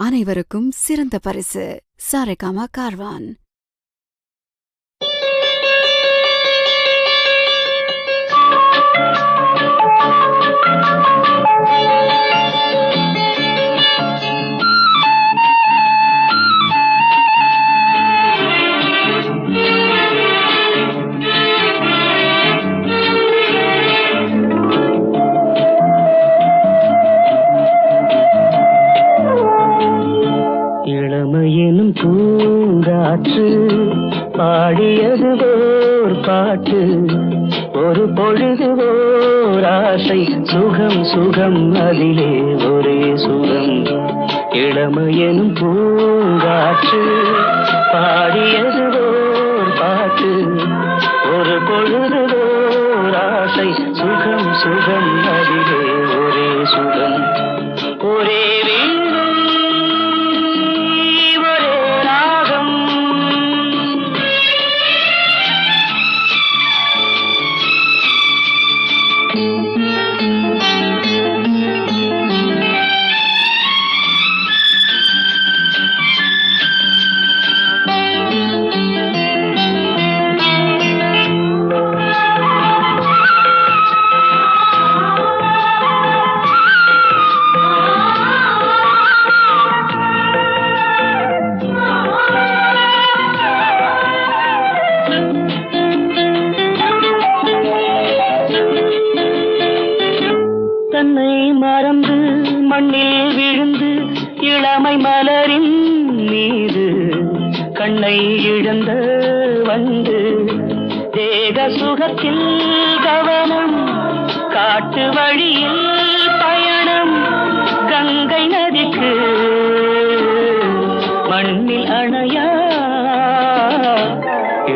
அனைவருக்கும் சிறந்த பரிசு சாரேகாமா கார்வான். இளமையெனும் பூங்காற்று பாடியது ஓர் பாட்டு, ஒரு பொழுது ஓர் ஆசை, சுகம் சுகம் அதிலே ஒரே சுகம். இளமையெனும் பூங்காற்று பாடியது ஓர் பாட்டு, ஒரு பொழுது ஓர் ஆசை, சுகம் சுகம் அதிலே ஒரே சுகம். ஒரே தன்னை மறந்து மண்ணில் விழுந்து இளமை மலரின் மீது கண்ணை இழந்த வந்து தேக சுகத்தில் கவனம், காட்டு வழியில் பயணம், கங்கை நதிக்கு மண்ணில் அணையா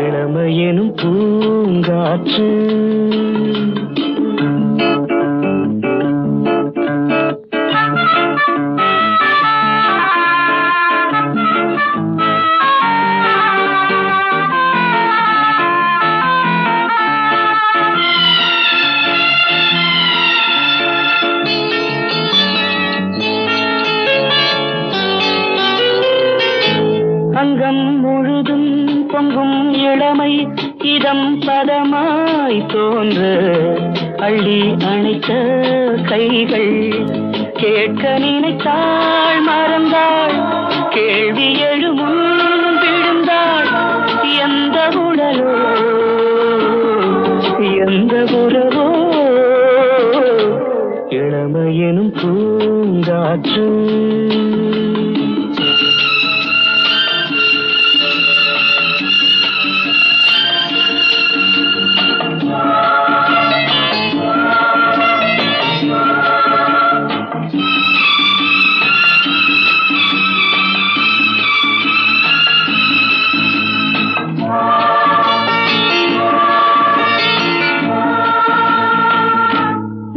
இளமையெனும் பூங்காற்று. அங்கம் முழுதும் பொங்கும் இளமை இதம் பதமாய் தோன்ற அள்ளி அணைத்த கைகள், கேட்க நினைத்தாள் மறந்தாள், கேள்வி எழுமுன் விழுந்தாள். எந்த உடலோ எந்த உறவோ இளமையெனும் பூங்காற்று.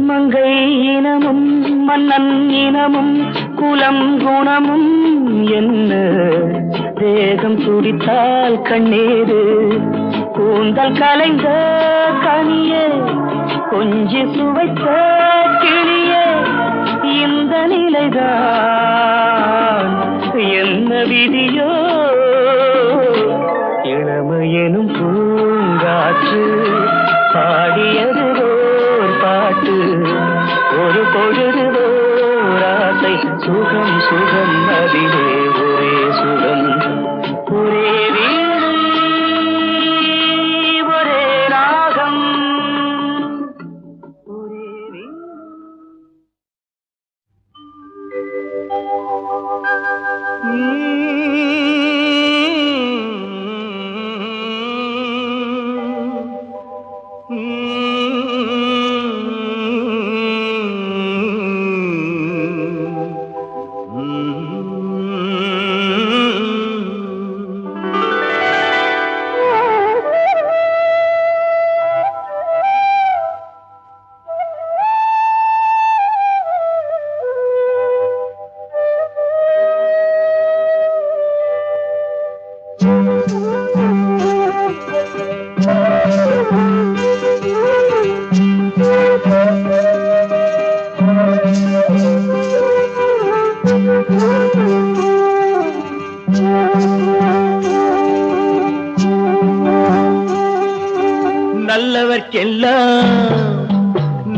மங்கை இனமும் மன்னன் இனமும் குலம் குணமும் என்ன, தேகம் துடித்தால் கண்ணீரு, கூந்தல் கலைந்த கனியே, கொஞ்சி சுவைத்த கிளியே, இந்த நிலைதான் என்ன விதியோ. இளமையெனும் பூங்காற்று பாடியது ஓர் பாட்டு, ஒரு பொழுது ஓர் ஆசை, சுகம் சுகம் அதிலே ஒரே சுகம். ஒரே வீடு ஒரே ராகம், ஒரே வீடு.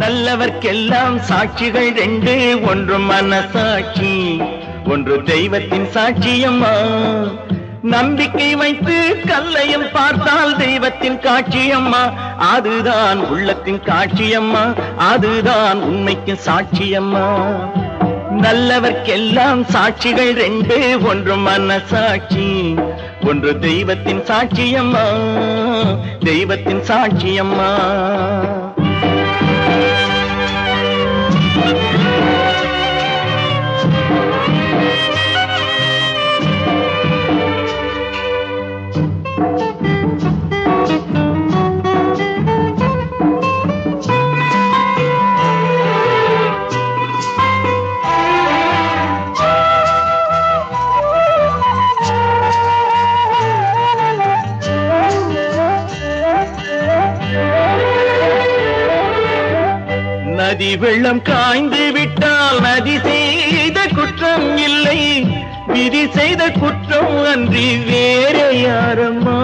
நல்லவர்க்கெல்லாம் சாட்சிகள் ரெண்டு, ஒன்று மனசாட்சி, ஒன்று தெய்வத்தின் சாட்சியம்மா. நம்பிக்கை வைத்து கல்லையும் பார்த்தால் தெய்வத்தின் காட்சியம்மா. அதுதான் உள்ளத்தின் காட்சியம்மா, அதுதான் உண்மைக்கு சாட்சியம்மா. நல்லவர்க்கெல்லாம் சாட்சிகள் ரெண்டு, ஒன்று மனசாட்சி, ஒன்று தெய்வத்தின் சாட்சியம்மா, தெய்வத்தின் சாட்சியம்மா. நதி வெள்ளம் காய்ந்து விட்டால் நதி செய்த குற்றம் இல்லை, விதி செய்த குற்றம் அன்றி வேற யாரம்மா.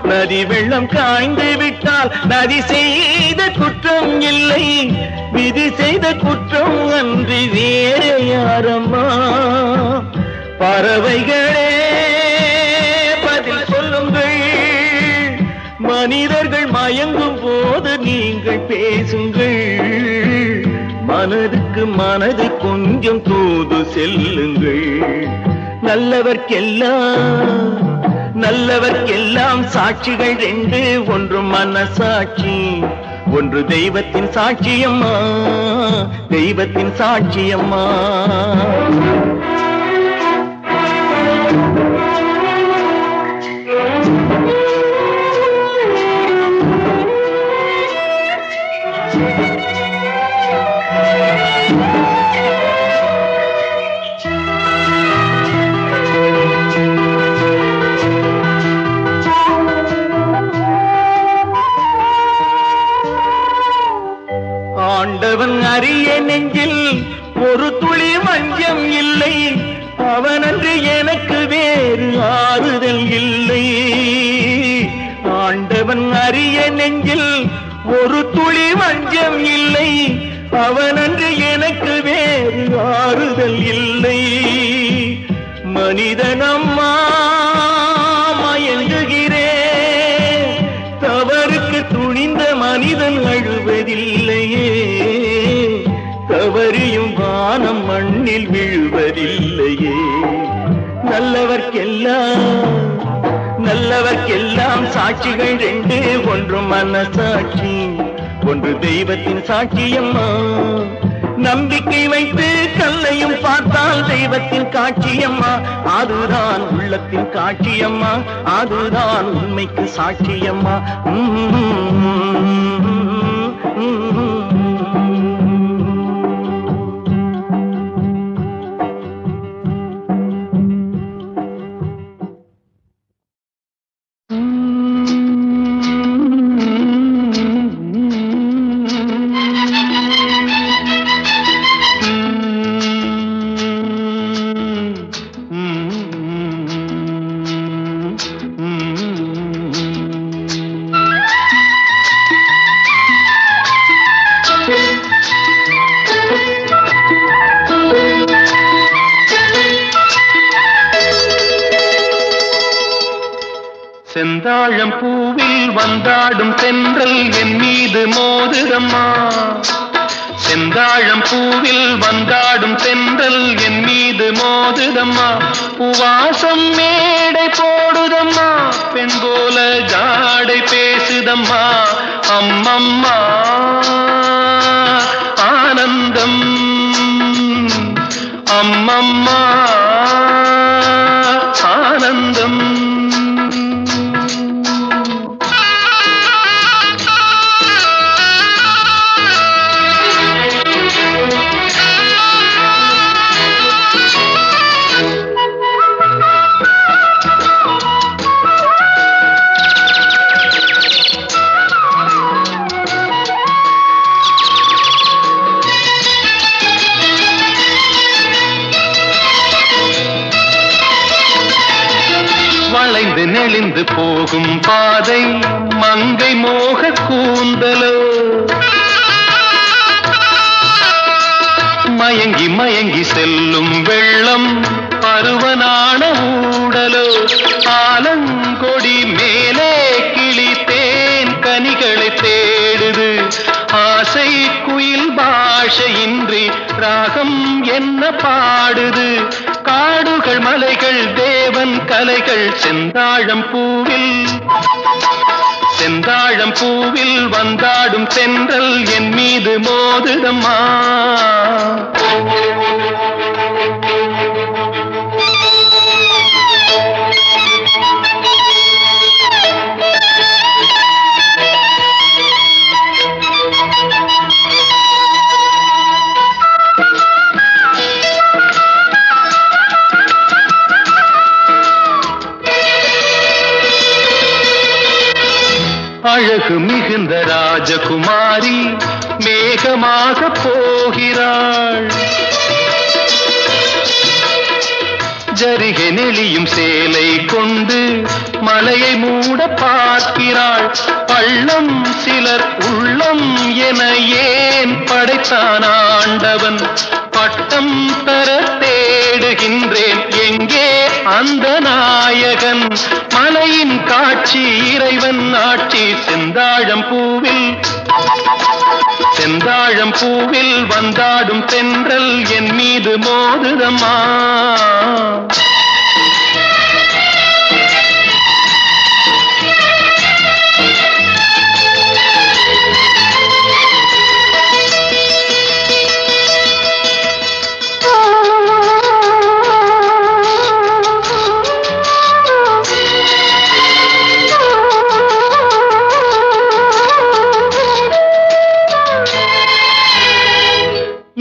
நதி வெள்ளம் காய்ந்து விட்டால் நதி செய்த குற்றம் இல்லை, விதி செய்த குற்றம் அன்றி வேற யாரம்மா. பறவைகளே பதில் சொல்லுங்கள், மனிதர்கள் மயங்கும் போது நீங்கள் பேசுங்கள். மனதுக்கு மனது கொஞ்சம் தூது செல்லுங்கள். நல்லவர்க்கெல்லாம் சாட்சிகள் ரெண்டு, ஒன்று மனசாட்சி, ஒன்று தெய்வத்தின் சாட்சியம்மா, தெய்வத்தின் சாட்சியம்மா. ஆண்டவன் அறிய நெஞ்சில் ஒரு துளி வஞ்சம் இல்லை, அவனன்று எனக்கு வேறு ஆறுதல் இல்லை. ஆண்டவன் அறிய நெஞ்சில் ஒரு துளி வஞ்சம் இல்லை, அவனன்று எனக்கு வேறு ஆறுதல் இல்லை. மனிதனம்மா மயங்குகிறேன், தவறுக்கு துணிந்த மனிதன் அழுவதில்லையே, தவறியும் வானம் மண்ணில் விழுவதில்லையே. நல்லவர்க்கெல்லாம் சாட்சிகள் ரெண்டு, ஒன்று மனசாட்சி, ஒன்று தெய்வத்தின் சாட்சியம்மா. நம்பிக்கை வைத்து கல்லையும் பார்த்தால் தெய்வத்தின் காட்சியம்மா. அதுதான் உள்ளத்தின் காட்சியம்மா, அதுதான் உண்மைக்கு சாட்சியம்மா. செந்தாழம் பூவில் வந்தாடும் தென்றல் என் மீது மோதுதம்மா. செந்தாழம் பூவில் வந்தாடும் தென்றல் என் மீது மோதுதம்மா. பூவாசம் மேடை போடுதம்மா, பெண் போல ஜாடை பேசுதம்மா. அம்மம்மா ஆனந்தம், அம்மம்மா ஆனந்தம். வளைந்து நெளிந்து போகும் பாதை மங்கை மோக கூந்தலோ மயங்கி மயங்கி செல்லும் வெள்ளம் பருவனான ஊடலோ ஆலங்கொடி மேலே கிளி தேன் கனிகளை தேடுது ஆசை குயில் பாஷையின்றி ராகம் என்ன பாடுது காடுகள் மலைகள் தேவன் கலைகள் செந்தாழம் பூவில் வந்தாடும் தென்றல் என் மீது மோதுதம்மா அழகு மிகுந்த ராஜகுமாரி மேகமாக போகிறாள் ஜரிகை நெளியும் சேலை கொண்டு மலையை மூட பார்க்கிறாள் பள்ளம் சிலர் உள்ளம் என ஏன் படைத்தான் ஆண்டவன் பட்டம் தர தேடுகின்றேன் எங்கே அந்த நாயகன் மலையின் காட்சி இறைவன் ஆட்சி செந்தாழம் பூவில் வந்தாடும் தென்றல் என் மீது மோதுதம்மா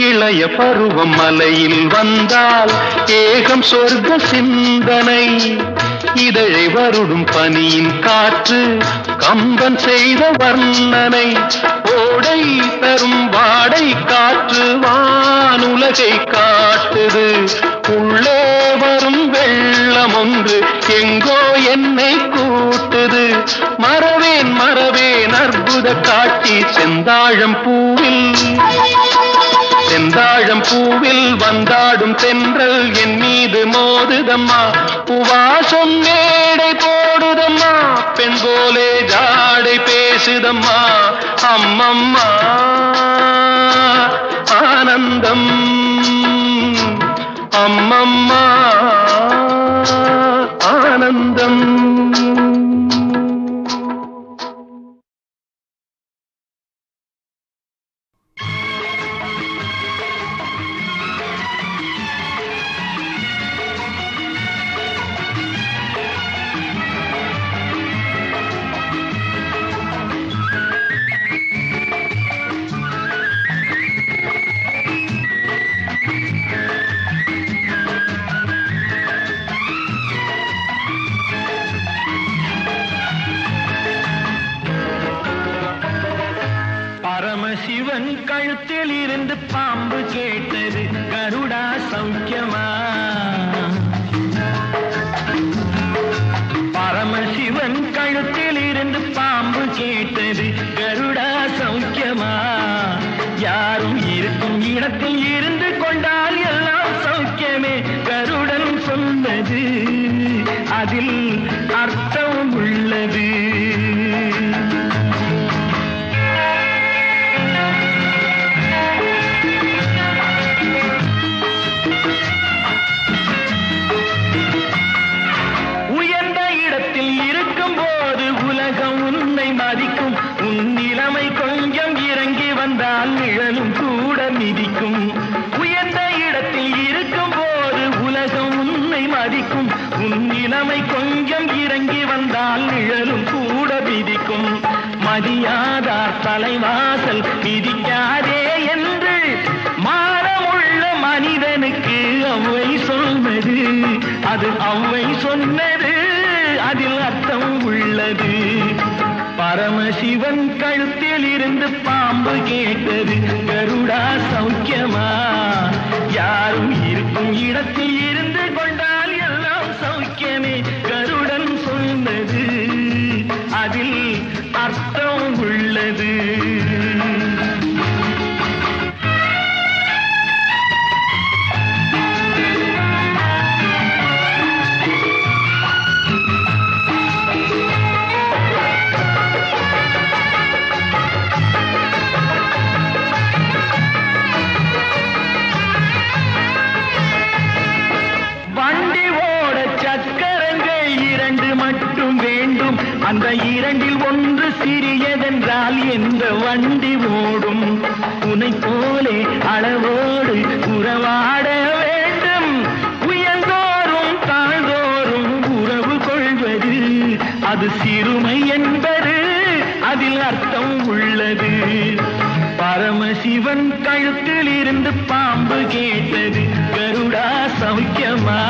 இளைய பருவம் மலையில் வந்தால் ஏகம் சொர்க்க சிந்தனை இதழை வருடும் பனியின் காற்று கம்பன் செய்த வர்ணனை ஓடை தரும் வாடை காற்று வானுலகை காட்டுது உள்ளே வரும் வெள்ளம் ஒன்று எங்கோ என்னை கூட்டுது மறவேன் அற்புத காட்சி செந்தாழம் பூவில் வந்தாடும் தென்றல் என் மீது மோதுதம்மா உவாசம் மேடை போடுதம்மா பெண் போலே ஜாடை பேசுதம்மா அம்மம்மா ஆனந்தம் அம்மம்மா ஆனந்தம் பரமசிவன் கழுத்தில் இருந்து பாம்பு கேட்டது கருடா சௌக்கியமா பரமசிவன் கழுத்தில் இருந்து பாம்பு கேட்டது கருடா சௌக்கியமா யாரும் இருக்கும் இடத்தில் இருந்து கொண்டால் எல்லாம் சௌக்கியமே கருடன் சொன்னது அதில் அர்த்தம் உள்ளது வந்தால் நிழலும் கூட மிதிக்கும் உயர்ந்த இடத்தில் இருக்கும் போது உலகம் உன்னை மதிக்கும் உன் நிலைமை கொஞ்சம் இறங்கி வந்தால் நிழலும் கூட மிதிக்கும் மதியாதார் தலைவாசல் மிதிக்காதே என்று மானமுள்ள மனிதனுக்கு அவ்வை சொன்னது அது அவ்வை சொன்னது அதில் அர்த்தம் உள்ளது பரமசிவன் கழுத்தில் இருந்து பாம்பு கேட்டது கருடா சௌக்கியமா யாரும் இருக்கும் இடத்தில் இருந்து கொண்டால் எல்லாம் சௌக்கியமே கருடன் இரண்டில் ஒன்று சிறியதென்றால் எந்த வண்டி ஓடும்? உனை போலே அளவோடு உறவாட வேண்டும். உயர்ந்தோறும் தாழ்ந்தோறும் உறவு கொள்வது அது சிறுமை என்பது அதில் அர்த்தம் உள்ளது. பரமசிவன் கழுத்தில் இருந்து பாம்பு கேட்டது, கருடா சௌக்கியமா?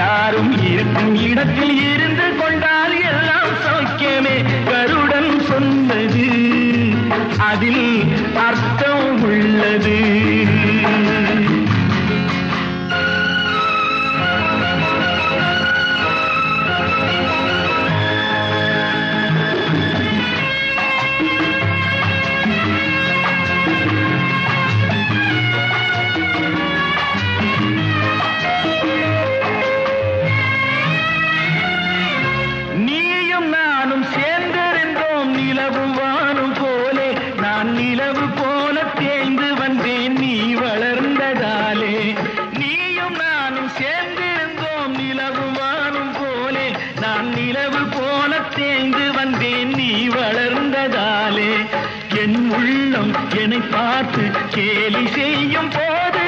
யாரும் இருக்கும் இடத்தில் இருந்து கொண்டால் எல்லாம் சௌக்கியமே. கருடன் சொன்னது அதில் அர்த்தம் உள்ளது. பார்த்து கேலி செய்யும் போது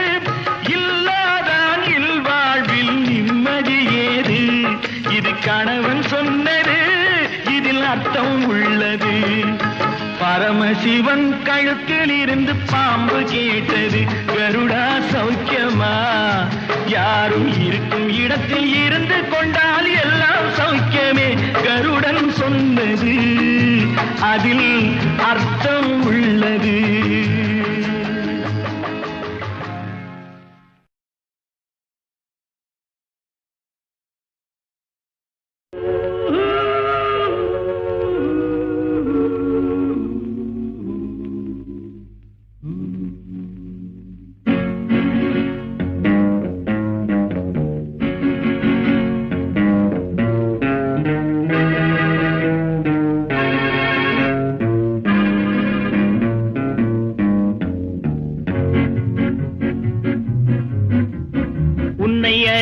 இல்லாதான் இல்வாழ்வில் நிம்மதி ஏது? இது கணவன் சொன்னது, இதில் அர்த்தம் உள்ளது. பரமசிவன் கழுத்தில் இருந்து பாம்பு கேட்டது, கருடா சௌக்கியமா? யாரும் இருக்கும் இடத்தில் இருந்து கொண்டால் எல்லாம் சௌக்கியமே. கருடன் சொன்னது அதில் அர்த்தம் உள்ளது.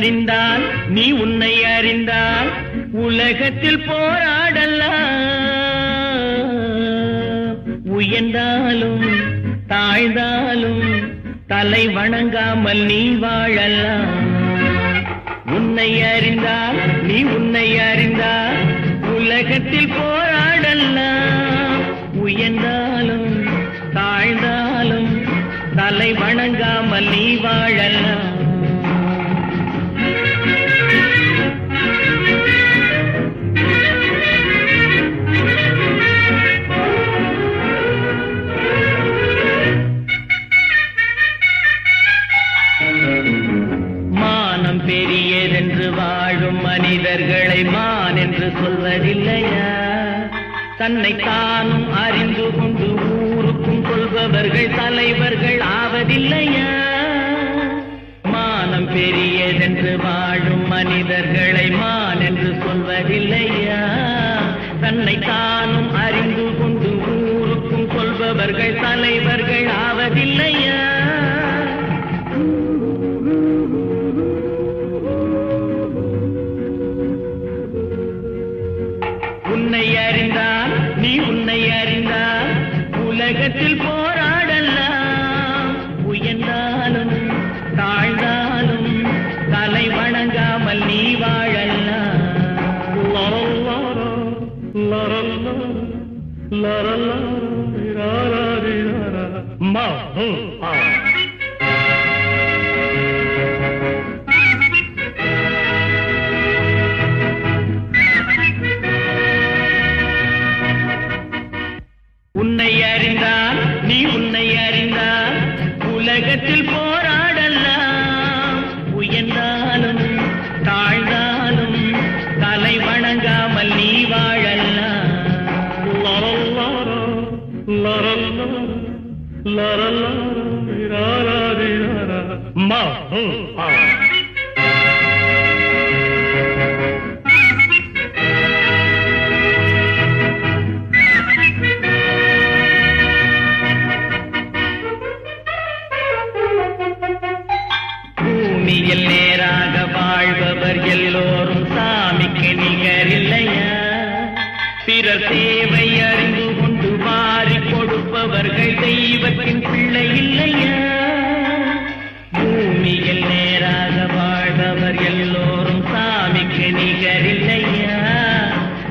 அறிந்தால் நீ உன்னை அறிந்தால் உலகத்தில் போராடலாம். உயர்ந்தாலும் தாழ்ந்தாலும் தலை வணங்காமல் நீ வாழலாம். உன்னை அறிந்தால் நீ உன்னை அறிந்தால் உலகத்தில் போராடலாம். உயர்ந்தாலும் தாழ்ந்தாலும் தலை வணங்காமல் நீ வாழலாம். மனிதர்களை மான் என்று சொல்வதில்லையா? தன்னை தானும் அறிந்து கொண்டு ஊருக்கும் கொள்பவர்கள் தலைவர்கள் ஆவதில்லையா? மானம் பெரியதென்று வாழும் மனிதர்களை மான் என்று சொல்வதில்லையா? தன்னை தானும் அறிந்து கொண்டு ஊருக்கும் கொள்பவர்கள் தலைவர்கள் ஆவதில்லையா? உன்னை அறிந்தால் நீ உன்னை அறிந்தால் உலகத்தில் போராடலாம். உயர்ந்தாலும் தாழ்ந்தாலும் தலை வணங்காமல் நீ வாழலாம். உன்னை அறிந்தால் நீ உன்னை அறிந்தால் உலகத்தில் போராடலாம். உயர்ந்தாலும் தாழ்ந்தாலும் தலை வணங்காமல் நீ வாழலாம். பூமியில் நேராக வாழ்பவர் எல்லோரும் சாமிக்கு நிகரில்லையா? பிற பிறர் தேவை அறிந்து கொண்டு வாரி கொடுப்பவர்கள் தெய்வத்தின் பிள்ளை இல்லையா? பூமியில் நேராக வாழ்பவர் எல்லோரும் சாமிக்கு நிகரில்லையா?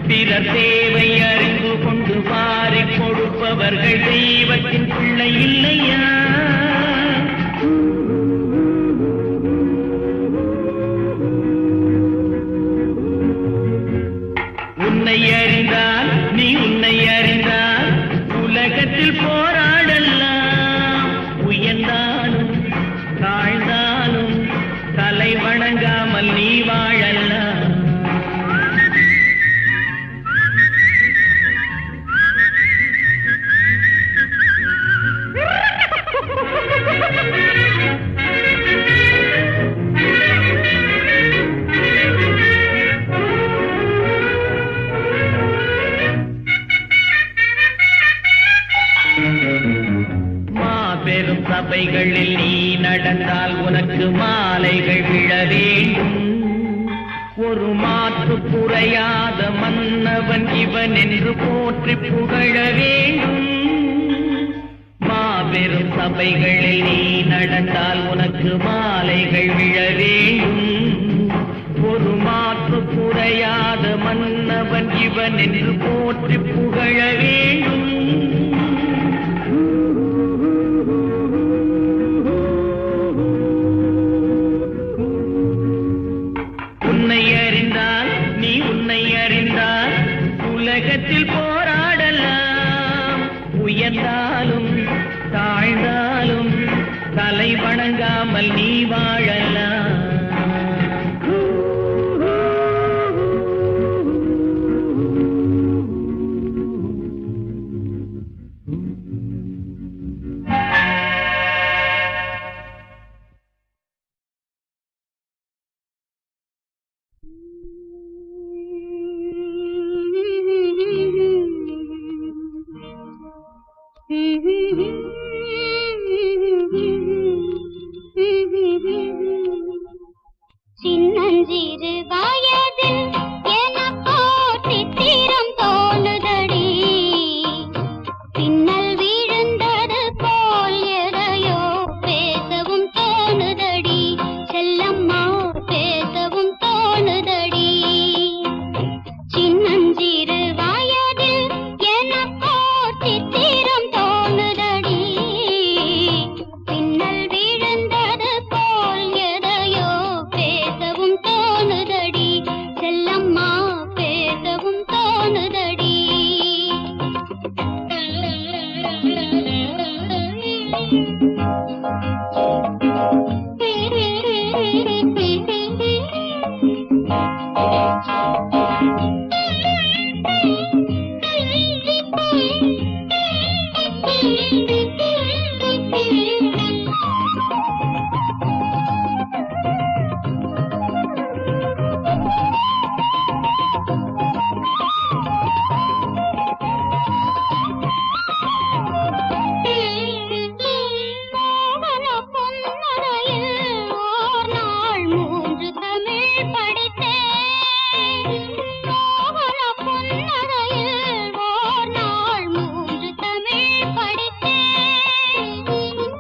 பிறர் தேவை அறிந்து கொண்டு வாரி கொடுப்பவர்கள் தெய்வத்தின் பிள்ளை இல்லையா? உன்னை அறிந்தால் நீ உன்னை அறிந்தால் உலகத்தில் போராடலாம். உயர்ந்தாலும் தாழ்ந்தாலும் தலை வணங்காமல் நீ வாழலாம். மாபெரும் சபைகளில் நீ நடந்தால் உனக்கு மாலைகள் விழ வேண்டும். ஒரு மாற்று குறையாத மன்னவன் இவன் என்று போற்றி புகழ வேண்டும். மாபெரும் சபைகளில் நீ நடந்தால் உனக்கு மாலைகள் விழ வேண்டும். ஒரு மாற்று குறையாத மன்னவன் இவன் என்று போற்றி புகழ வேண்டும். உன்னை அறிந்தால் நீ உன்னை அறிந்தால் உலகத்தில் போராடலாம். உயர்ந்தாலும் தாழ்ந்தாலும் தலை வணங்காமல் நீ வாழலாம். சின்னஞ்சிறு வயதில் எனக்கோ சித்திரம் தோணுதடி. பின்னல் விழுந்தது போல் எதையோ பேசவும் தோணுதடி. செல்லம்மா பேசவும் தோணுதடி. சின்னஞ்சிறு வயதில் எனக்கோ சித்திரம் தோணுதடி. பின்னல் விழுந்தது போல் எதையோ பேசவும் தோணுதடி. செல்லம்மா பேசவும் தோணுதடி. மோகன பொன்னரையில் ஓர் நாள் 3 தமிழ் படித்தேன். மோகன பொன்னரையில் ஓர் நாள் 3 தமிழ் படித்தேன்.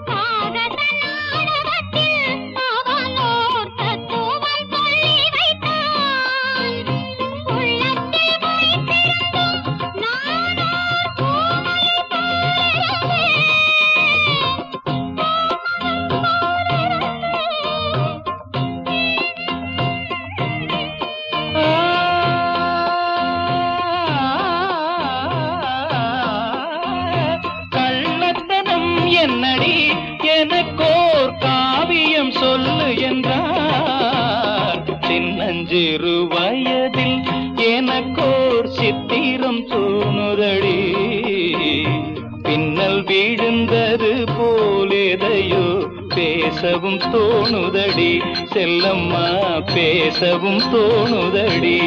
காகத நாடகத்தில் அவனோர் தத்துவம் சொல்லி வைத்தான். உள்ளத்தில் வைத்திருந்தும் நானோ பூமையை போலிருந்தேன். கள்ளத்தனம் என்னடி எனக்கோர் காவியம் சொல்லு என்றார். சின்னஞ்சிறு வயதில் எனக்கோர் சித்திரம் தோணுதடி. பின்னல் விழுந்தது போலேதையோ பேசவும் தோணுதடி. செல்லம்மா பேசவும் தோணுதடி.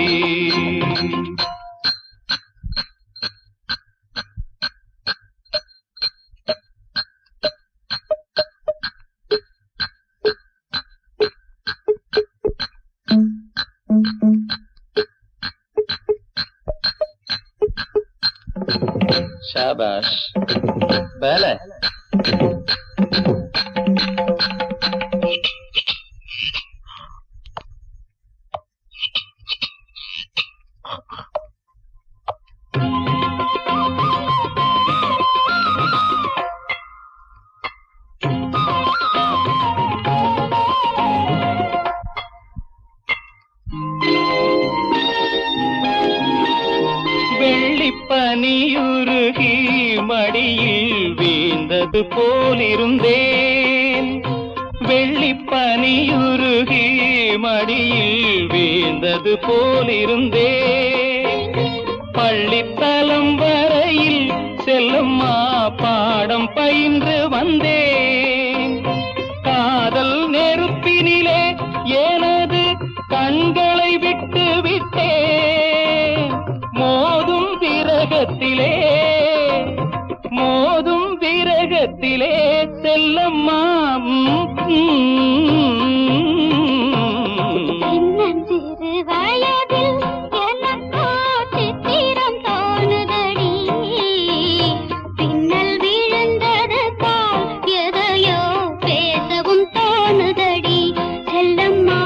ஷாபாஷ் வேலை. வெள்ளிப்பனியுருகி மடியில் வீழ்ந்தது போலிருந்தேன். வெள்ளிப்பனியுருகி மடியில் வீழ்ந்தது போலிருந்தேன். பள்ளித்தலம் வரையில் செல்லம்மா பாடம் பயின்று வந்தேன். காதல் நெருப்பினிலே எனது கண்களை விட்டு விட்டேன். மோதும் விரகத்திலே செல்லம்மா சிறு வயதில் எனக்கோ சித்திரம் தோணுதடி. பின்னல் விழுந்தது போல் எதையோ பேசவும் தோணுதடி. செல்லம்மா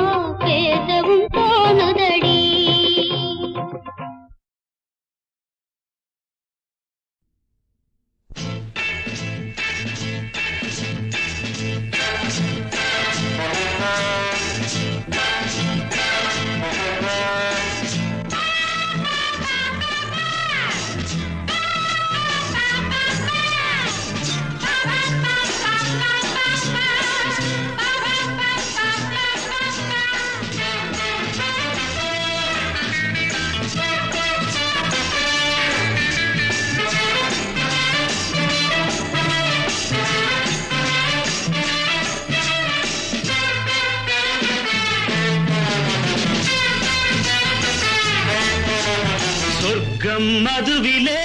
பேசவும் தோணுதடி. சொர்க்கம் மதுவிலே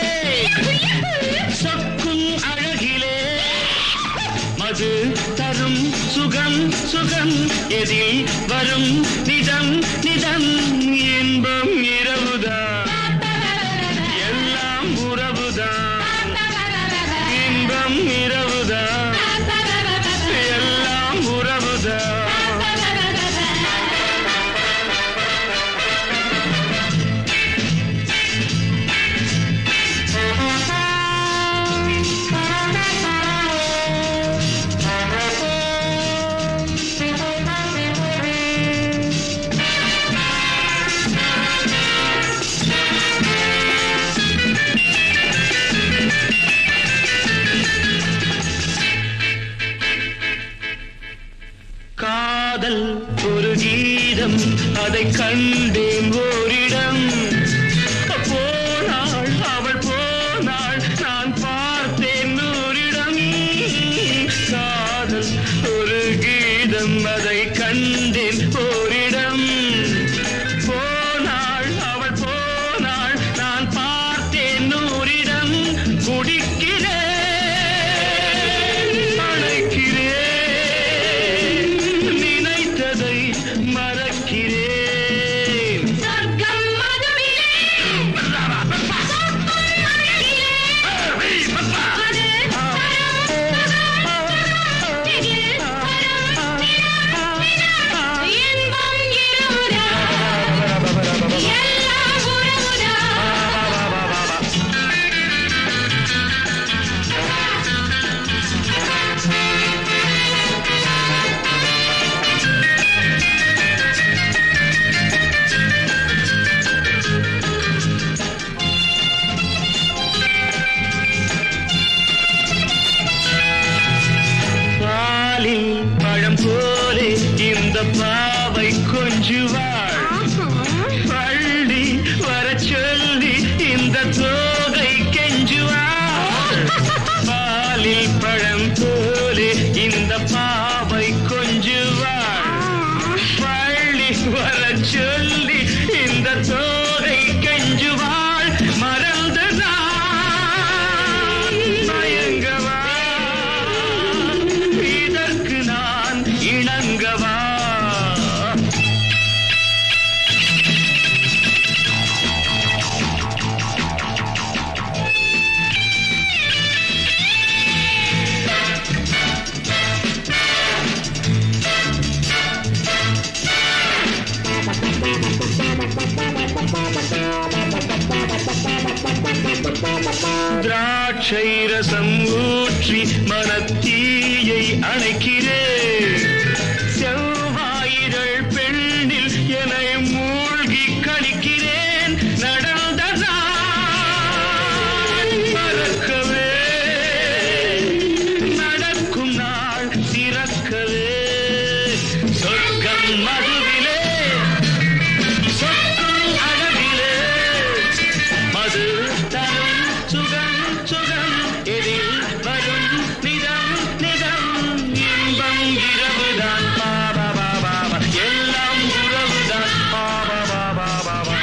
சொக்கும் அழகிலே மது தரும் சுகம் சுகம் எதில் வரும் நிதம் நிதம் இன்பம் இரவுதான் எல்லாம் உறவுதான் இன்பம் இரவுதான் எல்லாம் உறவுதான். காதல் ஒரு கீதம் அதை கண்டேன் ஓரிடம். போனாள் அவள் போனாள் நான் பார்த்தேன் நூறிடம். காதல் ஒரு கீதம் அதை கண்டேன் ஓரிடம். போனாள் அவள் போனாள் நான் பார்த்தேன் நூறிடம். குடிக்கிறேன் மறக்கிறேன். சொர்க்கம் மதுவிலே பாவை கொஞ்சுவாள். பள்ளி வர சொல்லி இந்த தோகை கெஞ்சுவாள். பாலில் பழம் போலே இந்த பாவை கொஞ்சுவாள். பள்ளி வர சொல்லி இந்த தோகை கெஞ்சுவாள். மறந்து நான் மயங்கவா இதற்கு நான் இணங்கவா. திராட்சை ரசம் ஊற்றி மனத்தீயை அணைக்கிறேன் செவ்வாயிரள் பெண்ணில் என்னை மூழ்கி கழிக்கிறேன் நடந்த நாள் மறக்கவே நடக்கும் நாள் திறக்கவே சொர்க்கம் மதுவிலே சொற்கும் அழகிலே மது தரும் சுகம் சுகம் எதில் வரும் நிதம் நிதம் இன்பம் இரவுதான் பாபா பாபா எல்லாம் உறவுதான் பாபா பாபா பாபா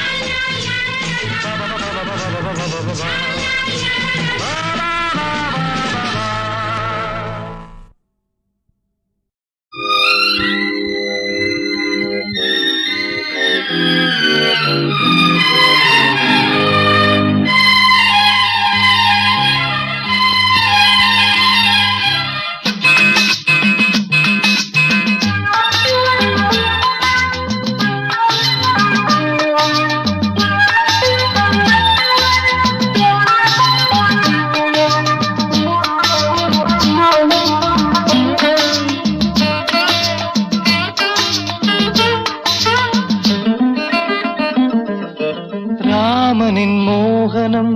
ராமனின் மோகனம்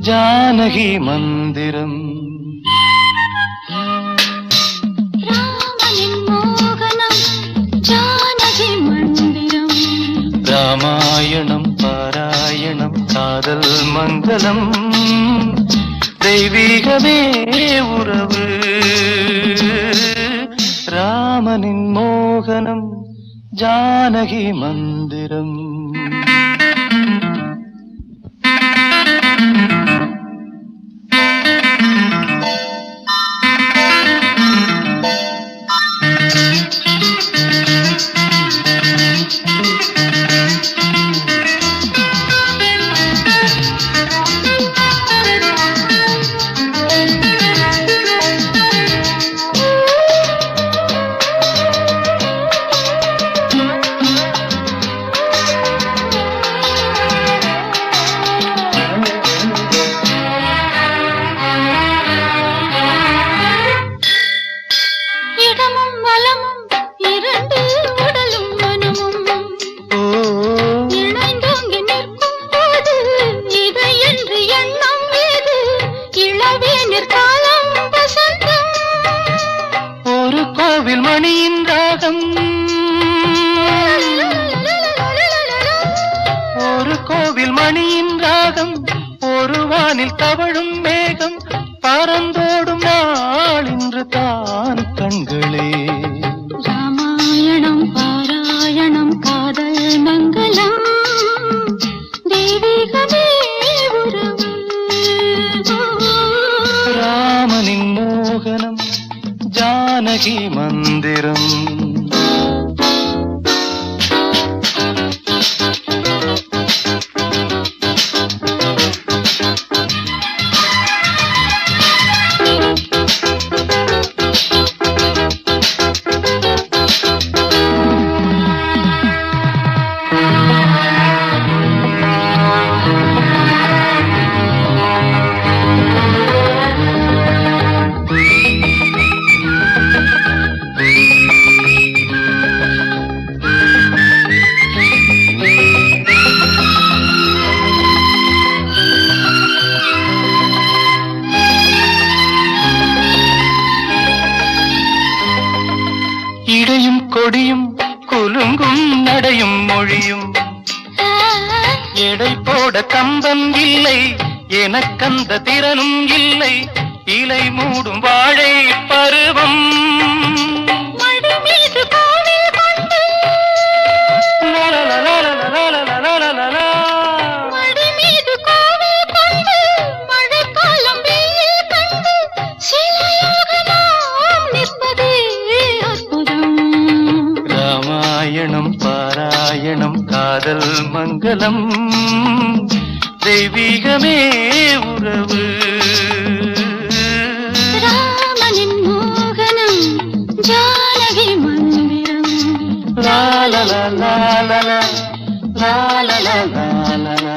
ஜானகி மந்திரம் ராமனின் மோகனம் ஜானகி மந்திரம் ராமாயணம் பாராயணம் காதல் மங்களம் தெய்வீகமே உறவு ராமனின் மோகனம் ஜானகி மந்திரம் கொடியும் குலுங்கும் நடையும் மொழியும் எடை போட கம்பம் இல்லை எனக்கந்த திறனும் இல்லை இலை மூடும் வாழை பருவம் ராமாயணம் பாராயணம் காதல் மங்களம் தெய்வீகமே உறவு ராமனின் மோகனம் ஜானகி மந்திரம் லா லா லா லா லா லா லா லா லா லா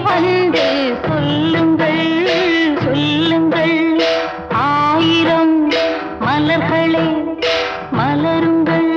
வந்து சொல்லுங்கள் சொல்லுங்கள் ஆயிரம் மலர்களே மலருங்கள்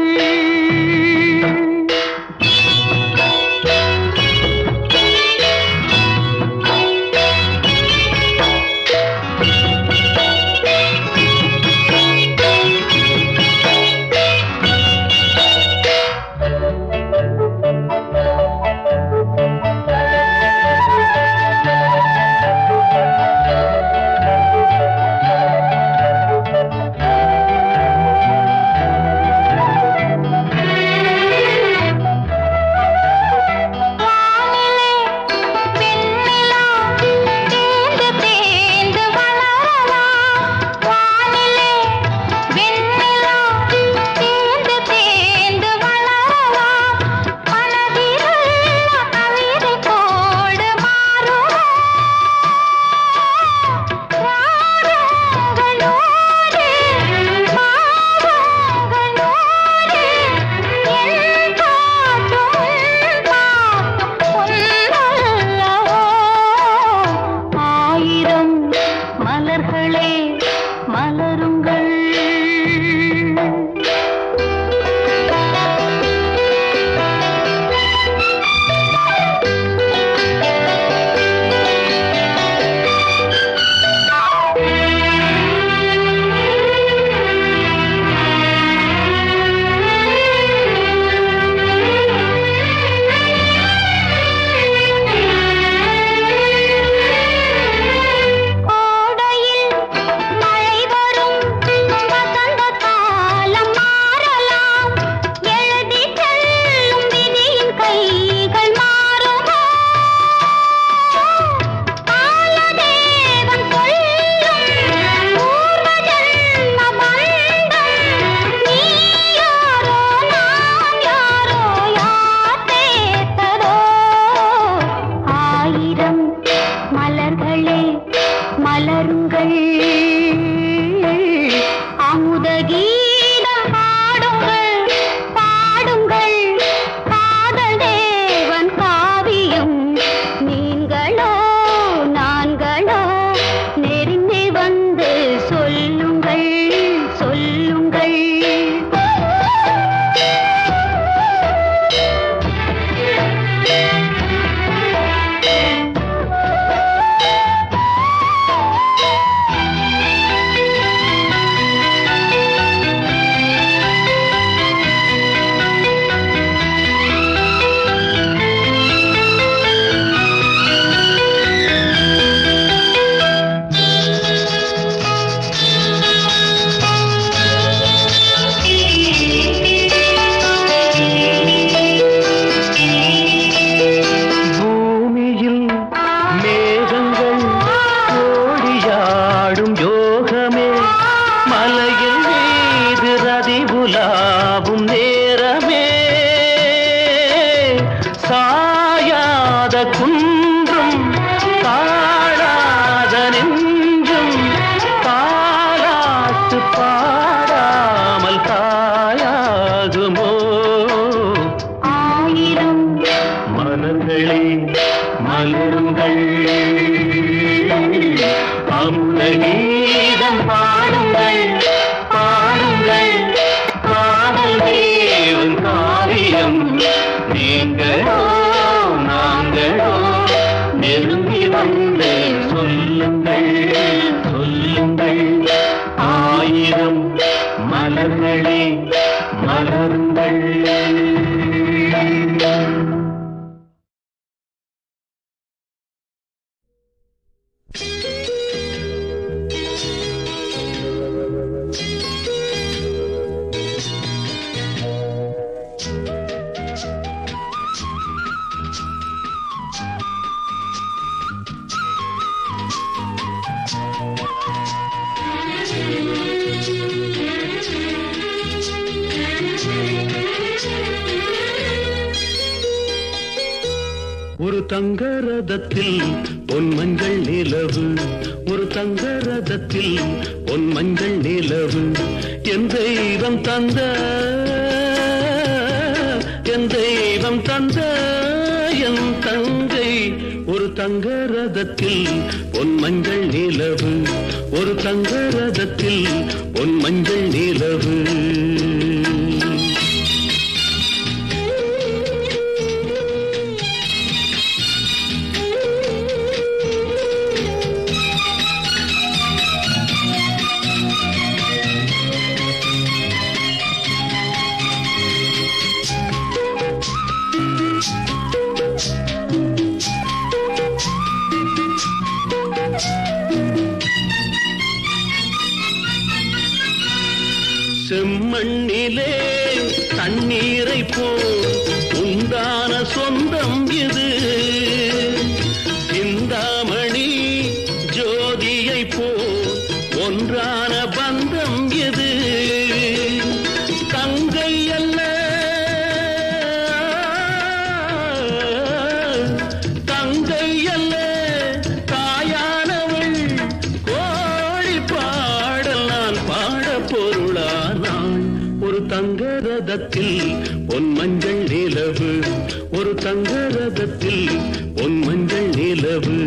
ஒரு தங்க ரதத்தில் பொன் மஞ்சள் நிலவு, ஒரு தங்க ரதத்தில் பொன் மஞ்சள் நிலவு, என் தெய்வம் தந்த என் தெய்வம் தந்த என் தங்கை ஒரு ஒரு தங்க ரதத்தில் பொன் மஞ்சள் நிலவு, ஒரு தங்க ரதத்தில் பொன் மஞ்சள் நிலவு. செம்மண்ணிலே தண்ணீரை போல் உண்டான சொந்தம் இது, சிந்தாமணி ஜோதியை போல் ஒன்றான பந்தம் இது. தங்கை அல்ல தங்கை அல்ல தாயானவள், கோழி பாடல் நான் பாட பொருளானாள். ஒரு தங்க ரதத்தில் பொன் மஞ்சள் நிலவு, ஒரு தங்க ரதத்தில் பொன் மஞ்சள் நிலவு.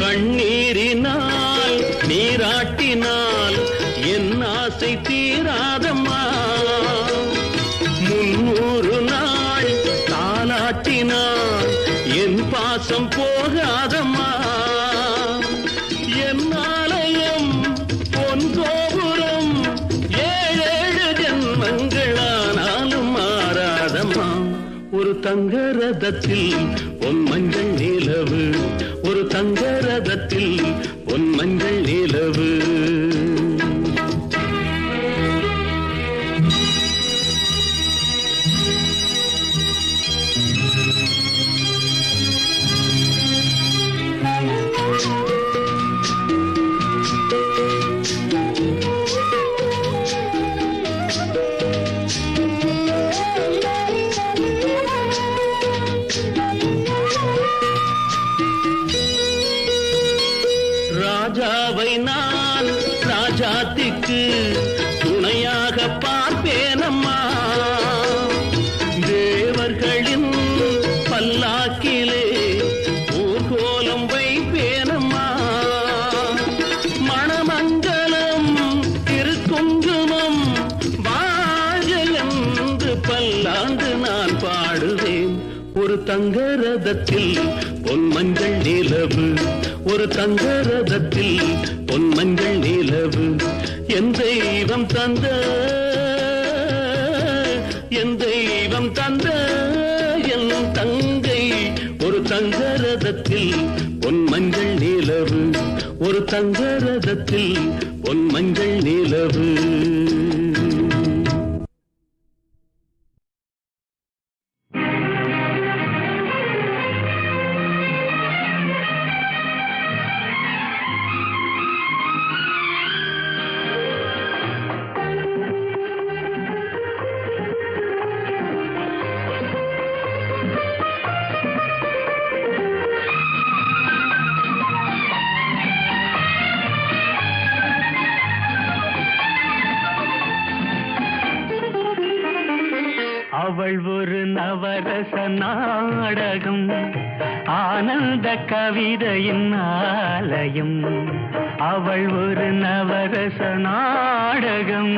கண்ணீரினால் நீராட்டினால் என் ஆசை தீராதம்மா, 300 நாள் தாலாட்டினால் என் பாசம் போகாதம்மா. என் ஆலயம் பொன் கோபுரம் 7 ஜென்மங்களானாலும் மாறாதம்மா. ஒரு தங்க ரதத்தில் பொன் மஞ்சள் நிலவு, ஒரு தங்க ரதத்தில் பொன் மஞ்சள் நிலவு. ராஜாவை நான் ராஜாத்திக்கு துணையாக பார்ப்பேனம்மா, தேவர்களின் பல்லாக்கிலே ஊர்கோலம் வைப்பேனம்மா. மணமங்கலம் திருக்குங்குமம் வாழ என்று பல்லாண்டு நான் பாடுவேன். ஒரு தங்க ரதத்தில் பொன் மஞ்சள் நிலவு, ஒரு தங்க ரதத்தில் பொன் மஞ்சள் நிலவு. என் தெய்வம் தந்த என் தெய்வம் தந்த என் தங்கை, ஒரு தங்க ரதத்தில் பொன் மஞ்சள் நிலவு, ஒரு தங்க ரதத்தில் பொன் மஞ்சள் நிலவு. அவள் ஒரு நவரச நாடகம், ஆனந்த கவிதையின் ஆலயம். அவள் ஒரு நவரச நாடகம்,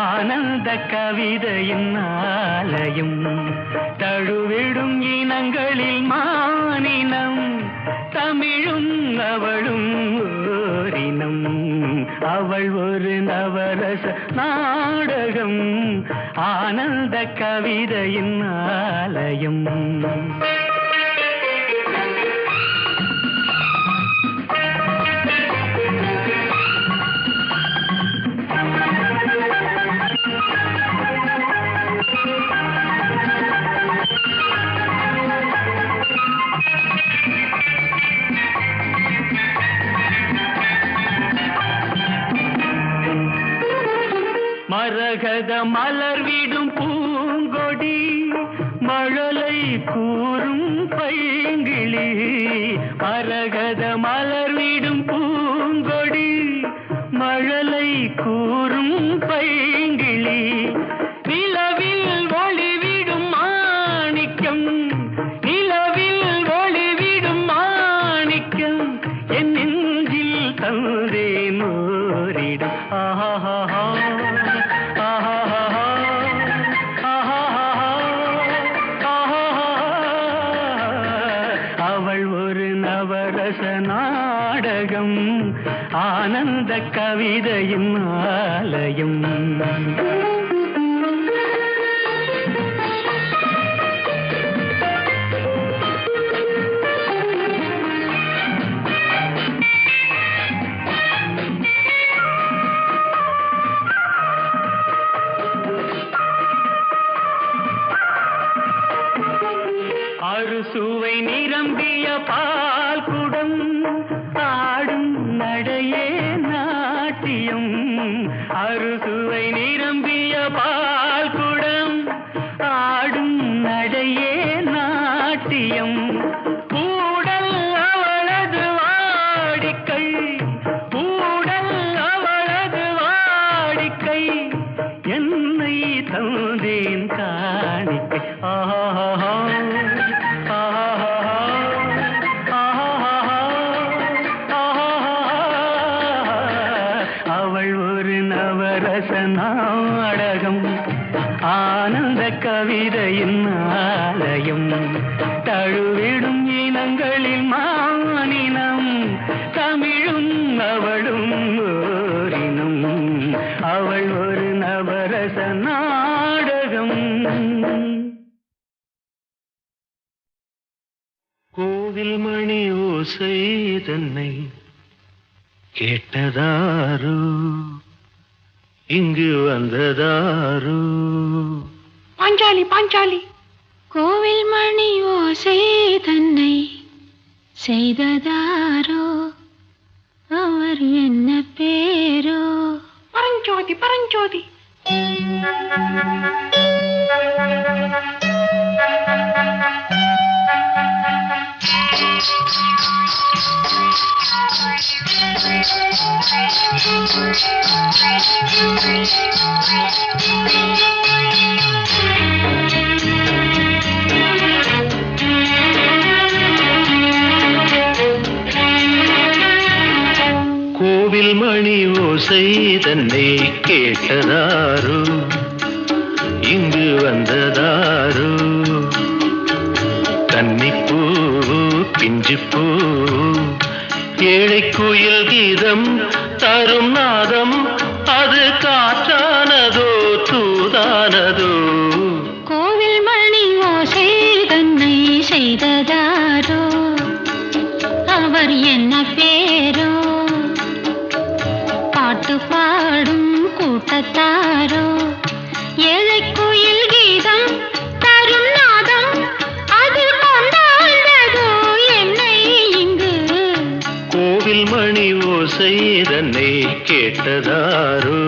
ஆனந்த கவிதையின் ஆலயம். தழுவிடும் இனங்களில் மானினம், தமிழும் அவளும் ஓரினம். அவள் ஒரு நவரச நாடகம், ஆனந்த கவிதையின் ஆலயம். கூறும் பைங்கிளி மரகத மலர்விடும் பூங்கொடி மழலை கூறும் பைங்கிளி நிலவில் ஒளிவிடும் மாணிக்கம் நிலவில் ஒளிவிடும் மாணிக்கம் என் நெஞ்சில் தந்தேன் ஓரிடம் ஆஹா நாடகம் ஆனந்த கவிதையின் ஆலயம் அறுசுவை நிரம்பிய பால் குடம் ஆடும் நடையே நாட்டியம் அறுசுவை நிரம்பிய பால் குடம் ஆடும் நடையே நாட்டியம் கூடல் அவளது வாடிக்கை கூடல் அவளது வாடிக்கை என்னை தந்தேன் காணிக்கை ஆஹா நாடகம் ஆனந்த கவிதையின் ஆலயம் தழுவிடும் இனங்களில் மானினம் தமிழும் அவளும் ஓரினம் அவள் ஒரு நவரச நாடகம் கோவில் மணி ஓசை தன்னை கேட்டதாரோ இங்கு வந்ததாரோ பாஞ்சாலி பாஞ்சாலி கோவில் மணி ஓசை தன்னை செய்ததாரோ அவர் என்ன பேரோ பரஞ்சோதி பரஞ்சோதி கோவில் மணி ஓசை தன்னை கேட்டதாரோ இங்கு வந்ததாரோ கன்னிப்பூ பிஞ்சுப்பூ ஏழை குயில் கீதம் தரும் நாதம் அது காற்றானதோ தூதானதோ கோவில் மணி ஓசை தன்னை செய்ததாரோ அவர் என்ன பேரோ பாட்டு பாடும் கூட்டத்தாரோ ஏழை குயில் கீதம் தரும் நாதம் அது கொண்டாண்டதோ என்னை இங்கு கோவில் மணி ஓசை தன்னை கேட்டதாரோ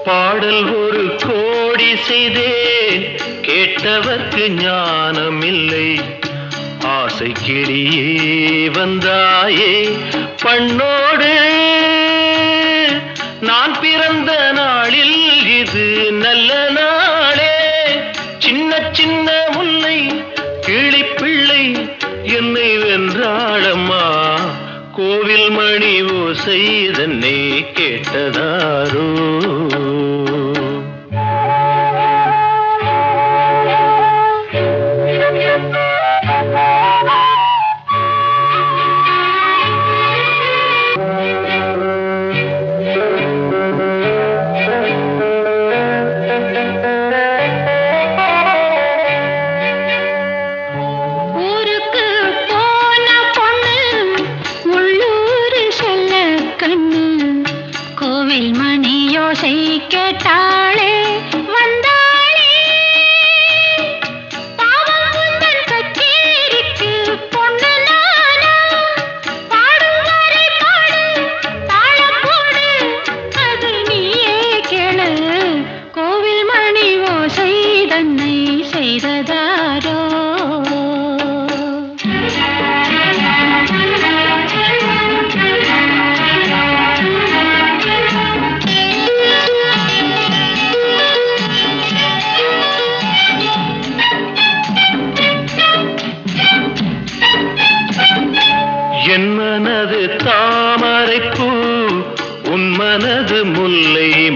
பாடல் ஒரு கோடி செய்தேன் கேட்டவர்க்கு ஞானம் இல்லை ஆசை கிளியே வந்தாயே பண்ணோடு நான் பிறந்த நாளில் இது நல்ல நாளே சின்ன சின்ன முல்லை கிளிப்பிள்ளை என்னை வென்றாளம்மா கோவில் மணி ஓசை தன்னை கேட்டதாரோ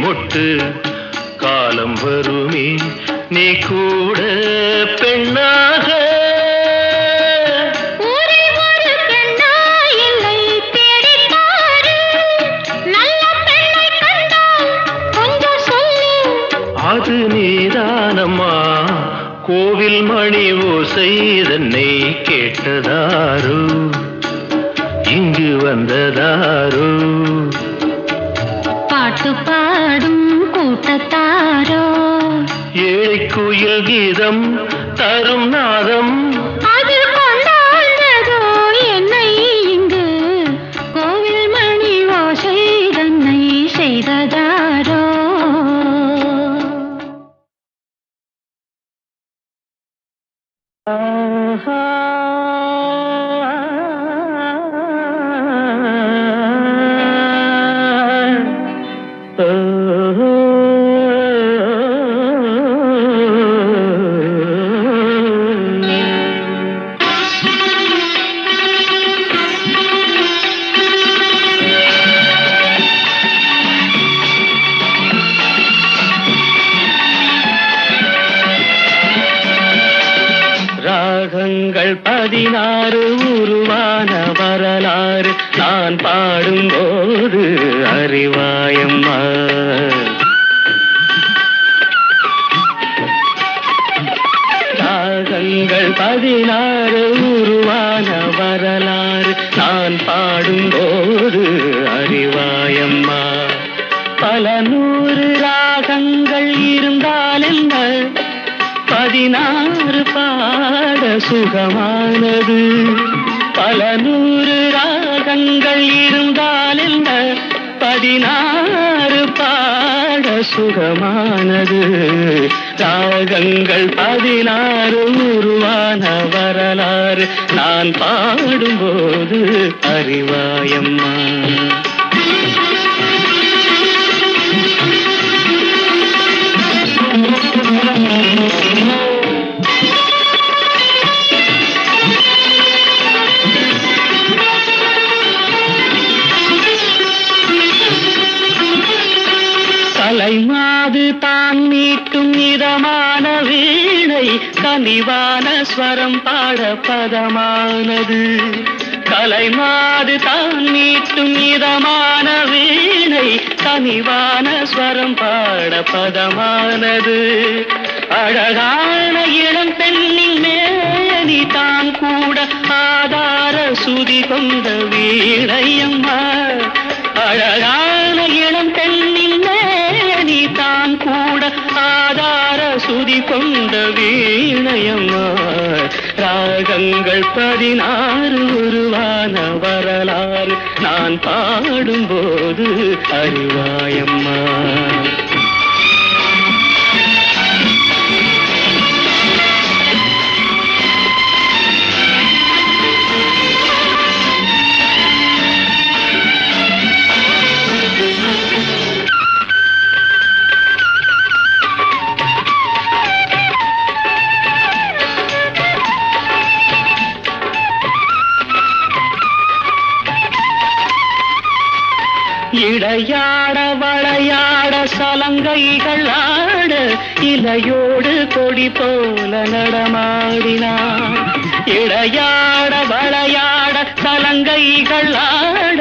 மொட்டு காலம் வருமே நீ கூட பெண்ணாக அது நீதானம்மா கோவில் மணி ஓசை தன்னை கேட்டதாரோ இங்கு வந்ததாரோ பாட்டு பாடும் கூட்டத்தாரோ ஏழை குயில் கீதம் தரும் நாதம் அது கொண்டாந்ததோ என்னை இங்கு கோவில் மணி ஓசை தன்னை செய்ததாரோ ராகங்கள் 16 உருவான வரலாறு நான் பாடும்போது அறிவாயம்மா ராகங்கள் 16 உருவான வரலாறு நான் பாடும்போது அறிவாயம்மா பல 100 ராகங்கள் இருந்தால் என்ன 16 பாட சுகமானது பல 100 ராகங்கள் இருந்தால் என்ன 16 பாட சுகமானது ராகங்கள் 16 உருவான வரலாறு நான் பாடும்போது அறிவாயம்மா கலைமாது தான் மீட்டும் இதமான வீணை கனிவான ஸ்வரம் பாட பதமானது கலைமாது தான் மீட்டும் இதமான வீணை கனிவான ஸ்வரம் பாட பதமானது அழகான இளம் பெண்ணின் மேனி தான் கூட ஆதார சுதி கொண்ட வீணையம்மா அழகான இளம் பெண்ணின் மேனி தான் கூட ஆதார சுதி கொண்ட வீணையம்மா ராகங்கள் 16 உருவான வரலாறு நான் பாடும்போது அறிவாயம்மா இடையாட வளையாட சலங்கைகள் ஆட இலையோடு கொடி போல நடமாடினான் இடையாட வளையாட சலங்கைகள் ஆட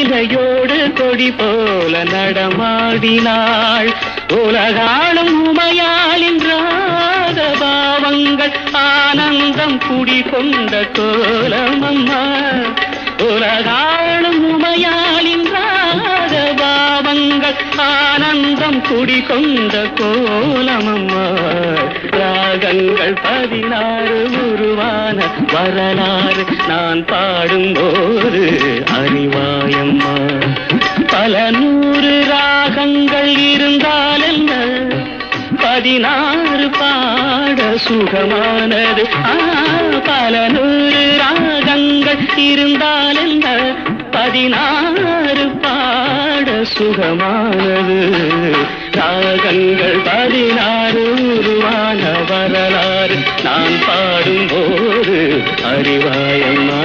இலையோடு கொடி போல நடமாடினாள் உலகாளும் உமையாளின் ராக பாவங்கள் ஆனந்தம் குடிகொண்ட கோலமம்மா உலகாளும் உமையாளின் பாவங்கள் ஆனந்தம் குடிகொண்ட கோலமம்மா ராகங்கள் 16 உருவான வரலாறு நான் பாடும்போது அறிவாயம்மா பல 100 ராகங்கள் இருந்தால் என்ன 16 பாட சுகமானது பல 100 ராகங்கள் இருந்தால் என்ன 16 பாட சுகமானது ராகங்கள் 16 உருவான வரலாறு நான் பாடும்போது அறிவாயம்மா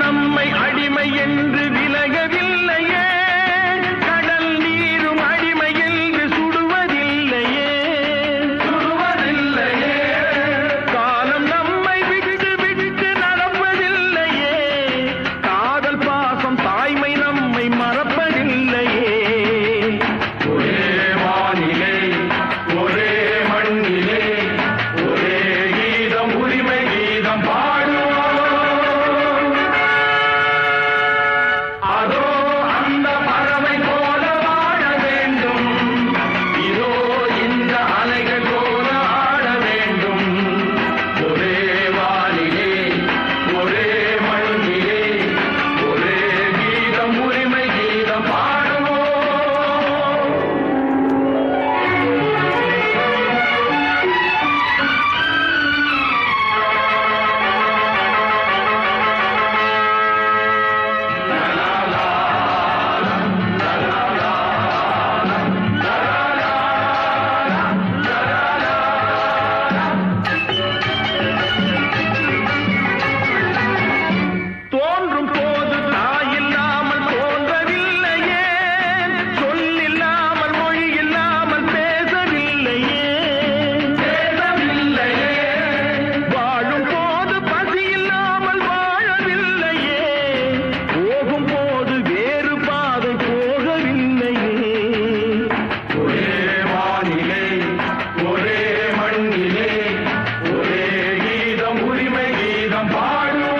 நம்மை அடிமை என்று விலகவில்லையே, கடல் நீரும் அடிமை என்று சுடுவதில்லையே, காலம் நம்மை விட்டு விட்டு நடப்பதில்லையே, காதல் பாசம் தாய்மை நம்மை மறப்பதில்லையே. ஒரே வானிலே ஒரே மண்ணிலே ஒரே கீதம் உரிமை கீதம் பாடுவோம். அதோ அந்த பறவை போல வாழ வேண்டும், இதோ இந்த அலைகள் போல ஆட வேண்டும். ஒரே வானிலே ஒரே மண்ணிலே ஒரே கீதம் உரிமை கீதம் பாடுவோம். தோன்றும் போது தாயில்லாமல் தோன்றவில்லையே, சொல்லில்லாமல் மொழி இல்லாமல் பேசவில்லையே, வாழும் போது பசி இல்லாமல் வாழவில்லையே, போகும் போது வேறு பாதை போகவில்லையே. ஒரே வானிலே ஒரே மண்ணிலே ஒரே கீதம் உரிமை கீதம் பாடுவோம்.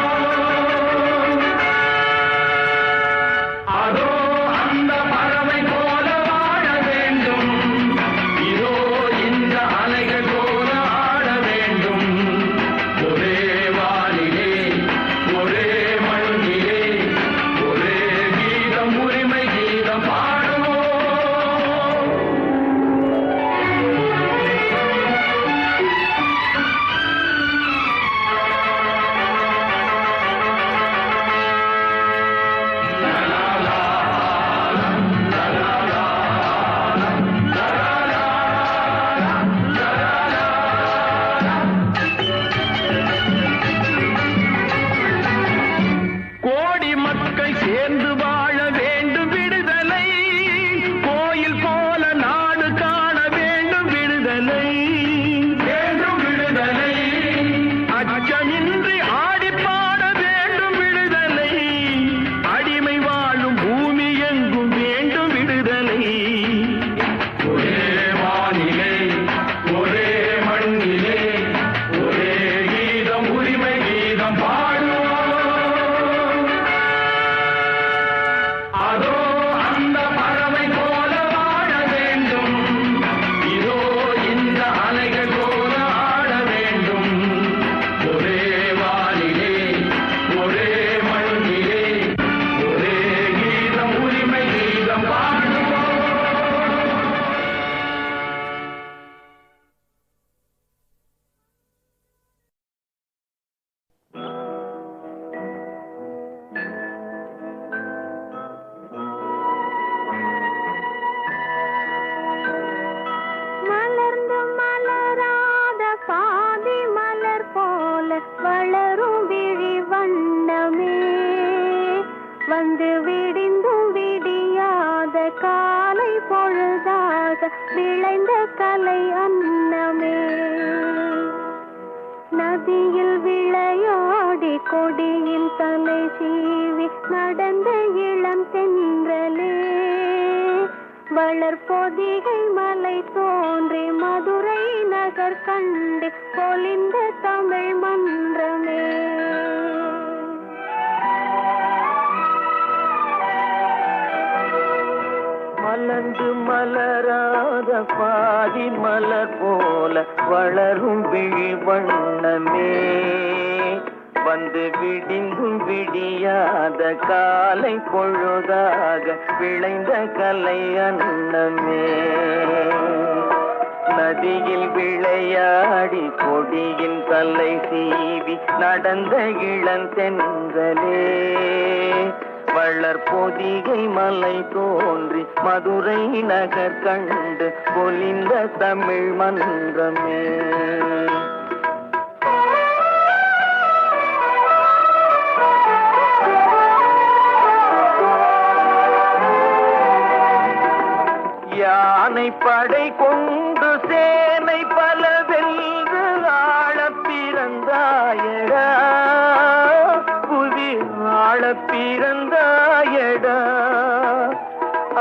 அதோ அந்த பறவை போல வாழ வேண்டும், இதோ இந்த அலைகள் போல ஆட வேண்டும். ஒரே வானிலே ஒரே மண்ணிலே ஒரே கீதம் உரிமை கீதம் பாடுவோம். கோடி மக்கள் சேர்ந்து வாழ வேண்டும் விடுதலை, கோயில் போல நாடு காண வேண்டும் விடுதலை, வேண்டும் விடுதலை, அச்சமின்றி ஆடி பாட வேண்டும் விடுதலை, அடிமை வாழும் பூமி எங்கும் வேண்டும் விடுதலை. ஒரே வானிலே ஒரே மண்ணிலே ஒரே கீதம் உரிமை கீதம் பாடுவோம். அதோ அந்த பறவை போல வாழ வேண்டும், இதோ இந்த அலைகள் போல ஆட வேண்டும். ஒரே வானிலே ஒரே மண்ணிலே ஒரே கீதம் உரிமை கீதம் பாடுவோம். மலர்ந்து மலராத பாதி மலர் போல வளரும் விழி வண்ணமே, வந்து விடிந்தும் விடியாத காலை பொழுதாக விளைந்த கலை அன்னமே. நதியில் விளையாடி கொடியில் தலை சீவி நடந்த இளம் தென்றலே, வளர்பொதிகை மலை தோன்றி மதுரை நகர் கண்டு பொலிந்த தமிழ் மன்றமே. மலர்ந்து மலராத பாதி மலர் போல வளரும் விழி வண்ணமே, வந்து விடிந்தும் விடியாத காலை பொழுதாக விளைந்த கலை அன்னமே. நதியில் விளையாடி கொடியின் தலை சீவி நடந்த இளந்தென்றலே, வளர்பொதிகை மலை தோன்றி மதுரை நகர் கண்டு பொலிந்த தமிழ் மன்றமே. படை கொண்டு சேனை பல வென்று ஆள பிறந்தாயடா, புவி ஆள பிறந்தாயடா.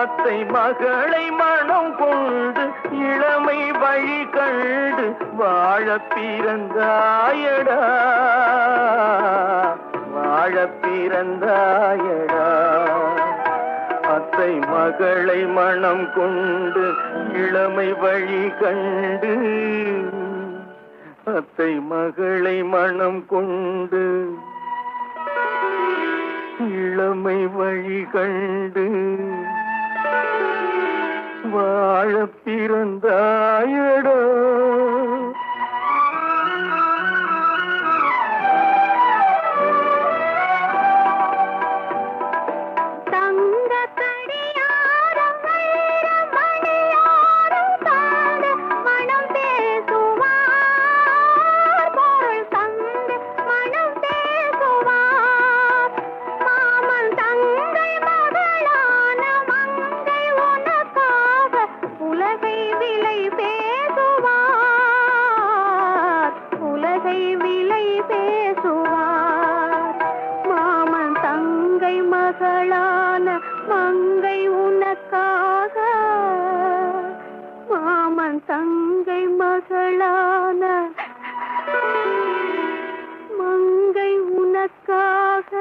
அத்தை மகளை மனம் கொண்டு இளமை வழி கண்டு வாழ பிறந்தாயடா, வாழ பிறந்தாயடா. அத்தை மகளை மனம் கொண்டு இளமை வழி கண்டு, அத்தை மகளை மனம் கொண்டு இளமை வழி கண்டு வாழ பிறந்தாயடா. மங்கை உனக்காக, மாமன் தங்கை மகளான மங்கை உனக்காக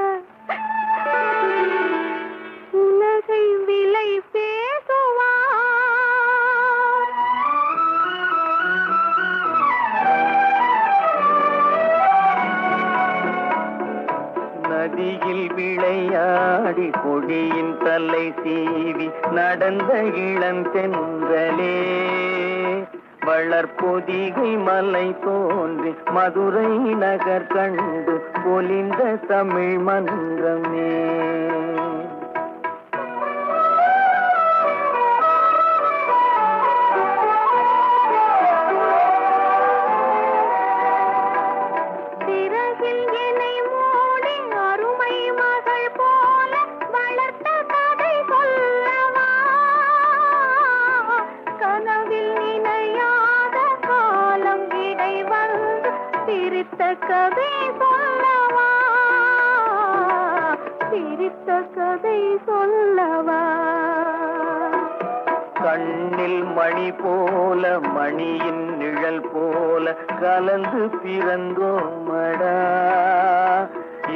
உலகை விலை பேசுவார். நதியில் விளையாடி கொடியின் தலை சீவி நடந்த இளம் தென்றலே, வளர்பொதிகை மலை தோன்றி மதுரை நகர் கண்டு பொலிந்த தமிழ் மன்றமே. கதை சொல்லவா, சிரித்த கதை சொல்லவா. கண்ணில் மணி போல மணியின் நிழல் போல கலந்து பிறந்தோமடா,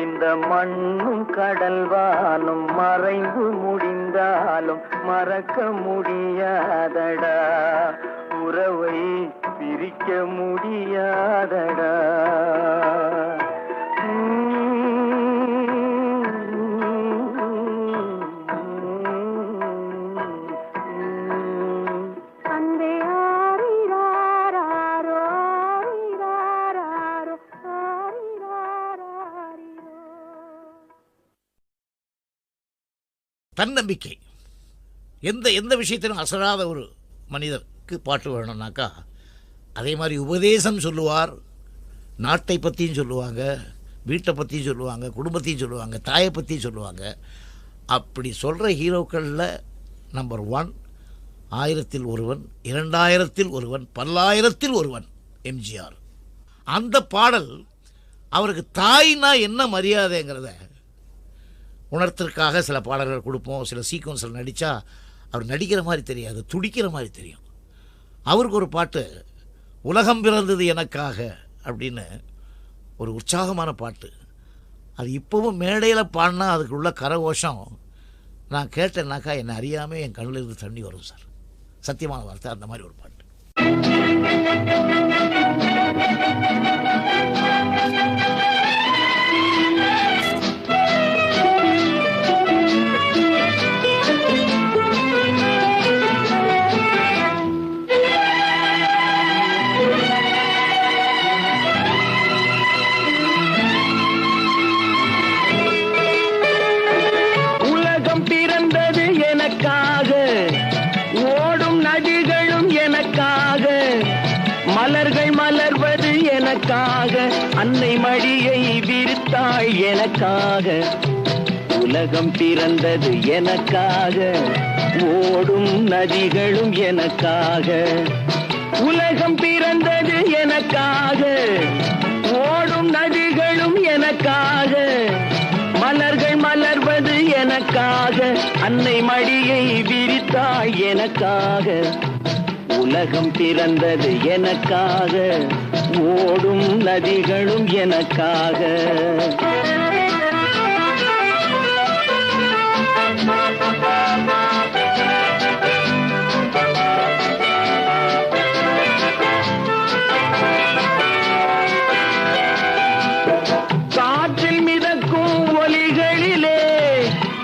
இந்த மண்ணும் கடல்வானும் மறைந்து முடிந்தாலும் மறக்க முடியாதடா, உறவை பிரிக்க முடியாதடா. தன்னம்பிக்கை. எந்த விஷயத்திலும் அசராத ஒரு மனிதருக்கு பாட்டு வேணும்னாக்கா அதே மாதிரி உபதேசம் சொல்லுவார். நாட்டை பற்றியும் சொல்லுவாங்க, வீட்டை பற்றியும் சொல்லுவாங்க, குடும்பத்தையும் சொல்லுவாங்க, தாயை பற்றியும் சொல்லுவாங்க. அப்படி சொல்கிற ஹீரோக்களில் நம்பர் 1 1000ல் ஒருவன், 2000ல் ஒருவன், 10,000ல் ஒருவன் எம்ஜிஆர். அந்த பாடல் அவருக்கு தாய்னா என்ன மரியாதைங்கிறத உணர்த்திற்காக சில பாடல்கள் கொடுப்போம். சில சீக்வன்ஸில் நடித்தா அவர் நடிக்கிற மாதிரி தெரியாது, துடிக்கிற மாதிரி தெரியும். அவருக்கு ஒரு பாட்டு உலகம் பிறந்தது எனக்காக அப்படின்னு ஒரு உற்சாகமான பாட்டு. அது இப்போவும் மேடையில் பாடினா அதுக்கு உள்ள கரகோஷம் நான் கேட்டேன்னாக்கா என்னை அறியாமல் என் கண்ணில் இருந்து தண்ணி வரும் சார். சத்தியமான வார்த்தை. அந்த மாதிரி ஒரு பாட்டு. மலர்கள் மலர்வது எனக்காக, அன்னை மடியை விரித்தாள் எனக்காக, உலகம் பிறந்தது எனக்காக. ஓடும் நதிகளும் எனக்காக. உலகம் பிறந்தது எனக்காக, ஓடும் நதிகளும் எனக்காக, மலர்கள் மலர்வது எனக்காக, அன்னை மடியை விரித்தாள் எனக்காக. உலகம் பிறந்தது எனக்காக, ஓடும் நதிகளும் எனக்காக. காற்றில் மிதக்கும் ஒலிகளிலே,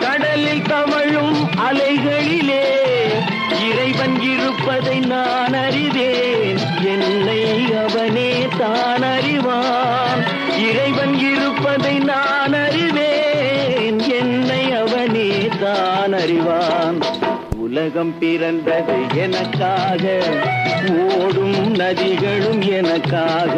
கடலில் தவழும் அலைகளிலே, இறைவன் இருப்பதை நான் அறிவேன், என்னை அவனே தான் அறிவான். இறைவன் இருப்பதை நான் அறிவேன், என்னை அவனே தான் அறிவான். உலகம் பிறந்தது எனக்காக, ஓடும் நதிகளும் எனக்காக.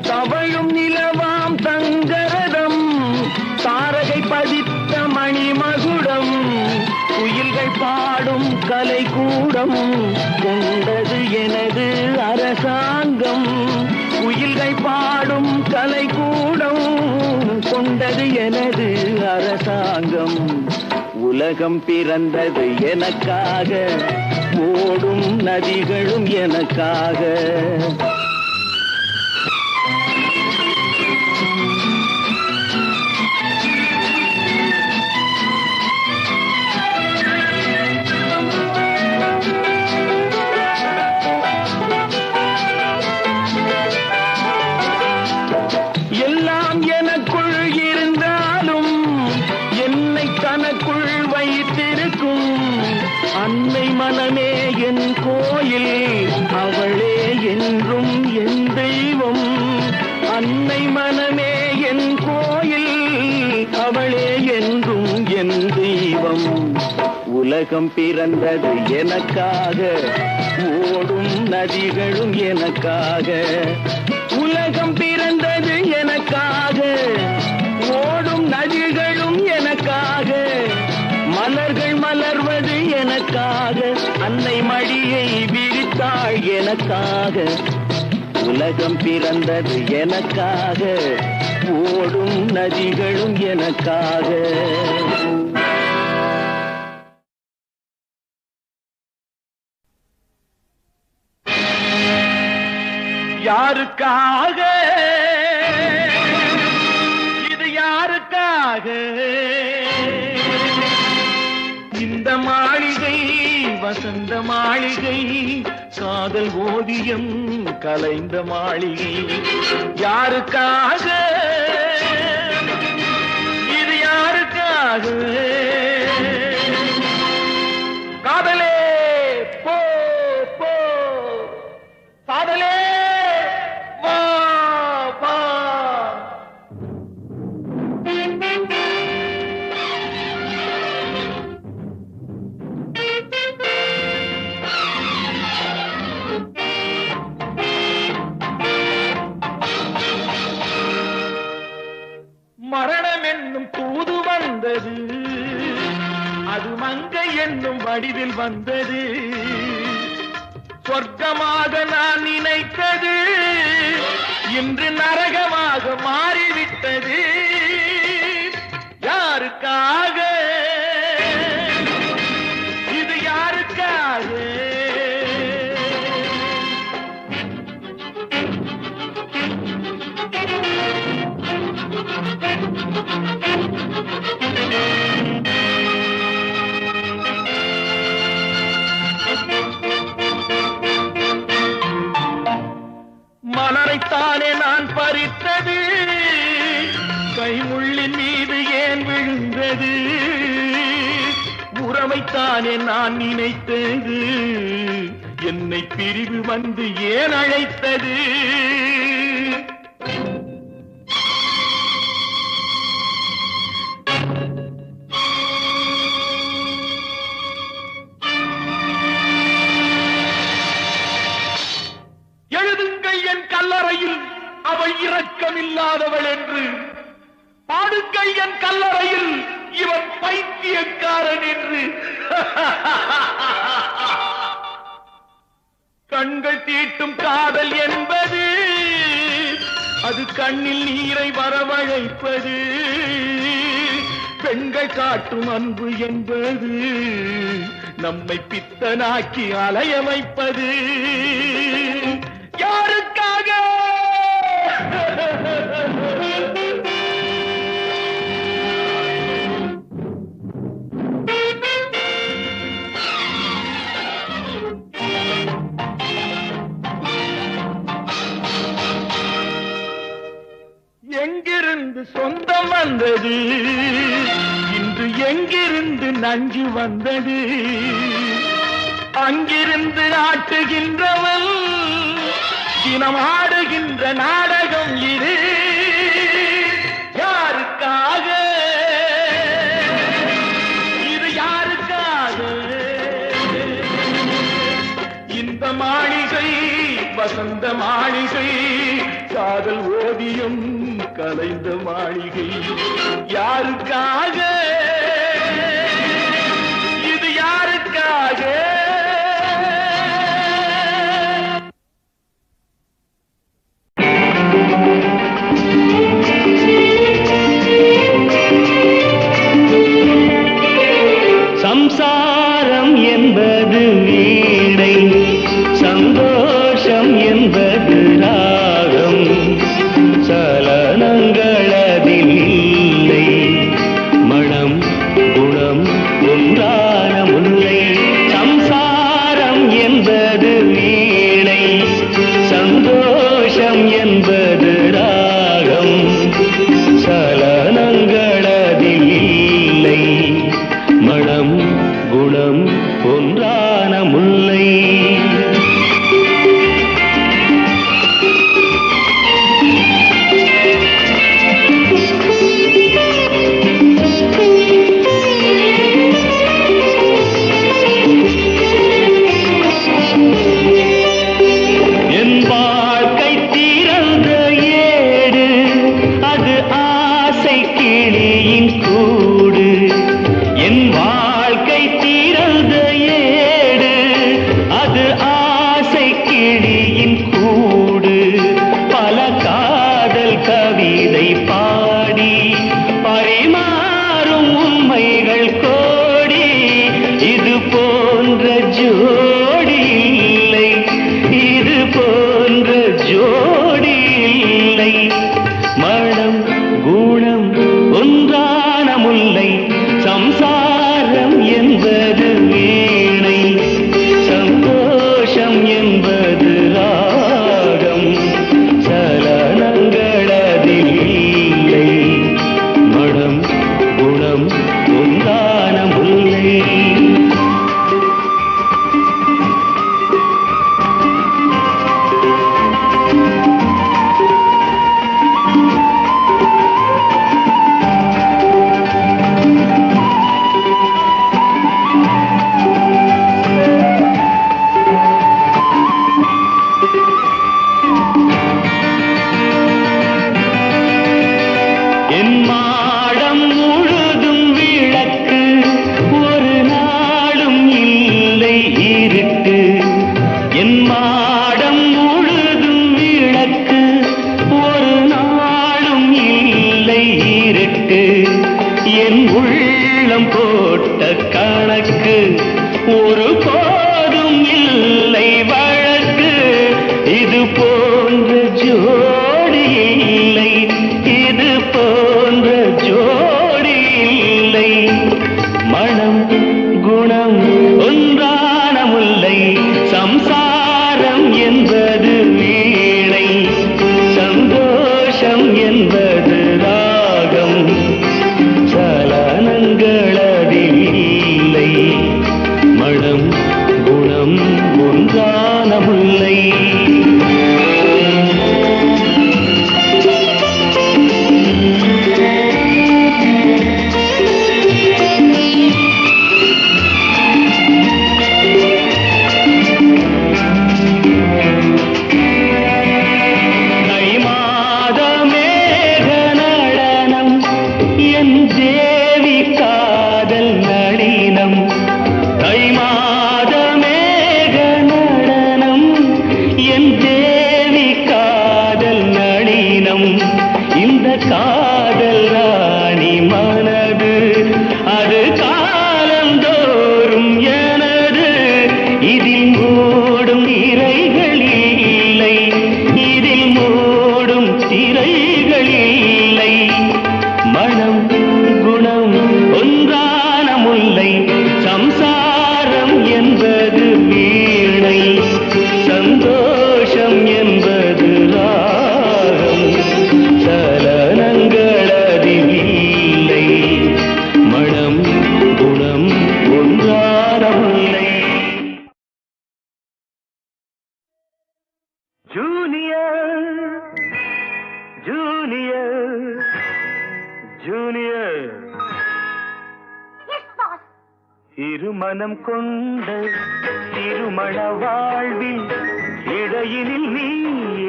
தவழும் நிலவாம் தங்கரதம், தாரகை பதித்த மணிமகுடம், குயில்கள் பாடும் கலைக்கூடம், கொண்டது எனது அரசாங்கம். குயில்கள் பாடும் கலைக்கூடம், கொண்டது எனது அரசாங்கம். உலகம் பிறந்தது எனக்காக, ஓடும் நதிகளும் எனக்காக. எல்லாம் எனக்குள் இருந்தாலும் என்னை தனக்குள் வைத்திருக்கும் அன்னை மனமே என் கோயில், அவளே என்றும் என் தெய்வம். அன்னை மனமே என் கோயில், அவளே என்றும் என் தெய்வம். உலகம் பிறந்தது எனக்காக, ஓடும் நதிகளும் எனக்காக. உலகம் பிறந்தது எனக்காக, ஓடும் நதிகளும் எனக்காக, மலர்கள் மலர்வது எனக்காக, அன்னை மடியை விரித்தாள் எனக்காக. உலகம் பிறந்தது எனக்காக, ஓடும் நதிகளும் எனக்காக. யாருக்காக இது, யாருக்காக இந்த மாளிகை, வசந்த மாளிகை, காதல் ஓவியம் கலைந்த மாளிகை. யாருக்காக இது, யாருக்காக காதலே போ போ, காதலே வா வா. மரணம் என்னும் தூது வந்தது, அது மங்கை என்னும் வடிவில் வந்தது. சொர்க்கமாக நான் நினைத்தது இன்று நரகமாக மாறிவிட்டது. யாருக்காக இது, யாருக்காக மலரைத்தானே நான் பறித்தது, கைமுள்ளின் மீது ஏன் விழுந்தது? உறவைத்தானே நான் நினைத்தது, என்னை பிரிவு வந்து ஏன் அழைத்தது? பாடுங்கள் என் கல்லறையில் இவன் பைத்தியக்காரன் என்று. கண்கள் தீட்டும் காதல் என்பது அது கண்ணில் நீரை வரவழைப்பது. பெண்கள் காட்டும் அன்பு என்பது நம்மை பித்தனாக்கி அலைய வைப்பது. யாருக்காக? எங்கிருந்து சொந்தம் வந்தது, இன்று எங்கிருந்து நஞ்சு வந்தது? அங்கிருந்து ஆட்டுகின்றவன் தினம் ஆடுகின்ற நாடகம் இது. யாருக்காக? இது யாருக்காக? இந்த மாளிகை வசந்த மாளிகை, காதல் ஓவியம் கலைந்த மாளிகை. யாருக்காக? இது யாருக்காக? சம்சாரம் என்பது வீணை, சந்தோஷம் என்பது ராகம், சலனங்களதில் இல்லை, மனம் குணம் ஒன்றான முல்லை. சம்சாரம் என்பது வீணை, சந்தோஷம் என்பது ராகம், சலனங்களதில் இல்லை, மனம் குணம் ஒன்றான முல்லை. என் வாழ்க்கை திறந்த ஏடு, அது ஆசை கிளியின் கூடு. என் வாழ்க்கை திறந்த ஏடு, அது ஆசை கிளியின் கூடு. பல காதல் கவிதை பாடி பரிமாறும் உண்மைகள் கோடி. இது போன்ற ஜோடி இல்லை, இது போன்ற ஜோடி இல்லை, மனம் குணம் ஒன்றான முல்லை. சம்சாரம் என்பது வீணை, சந்தோஷம் என்பது ராகம், சலனங்களதில் இல்லை, மனம் குணம் ஒன்றான முல்லை. என் மாடம் முழுதும் விளக்கு, ஒரு நாளும் இல்லை இருட்டு. என் மாடம் முழுதும் விளக்கு, ஒரு நாளும் இல்லை இருட்டு. என் உள்ளம் போட்ட கணக்கு, ஒரு போதும் இல்லை வழக்கு. இது போன்ற ஜோடி இல்லை, இது போன்ற ஜோடி இல்லை, மனம் குணம் ஒன்றான முல்லை. சம்சாரம் என்பது வீணை, சந்தோஷம் என்பது ராகம், சலனங்களதில் இல்லை, மனம் காதல் ராணி மனது அது காலந்தோறும் எனது இதில் மூடும் இறைகள் இல்லை இதில் மூடும் திரைகள் இல்லை மனம் குணம் ஒன்றான முல்லை சம்சாரம் என்பது வீணை சந்தோஷம் என்பது ராகம் சலனங்கள் அதில் இல்லை மனம் குணம் ஒன்றான முல்லை ஜூனியர் ஜூனியர் ஜூனியர் இருமனம் கொண்ட திருமண வாழ்வில் இடையினில் நீ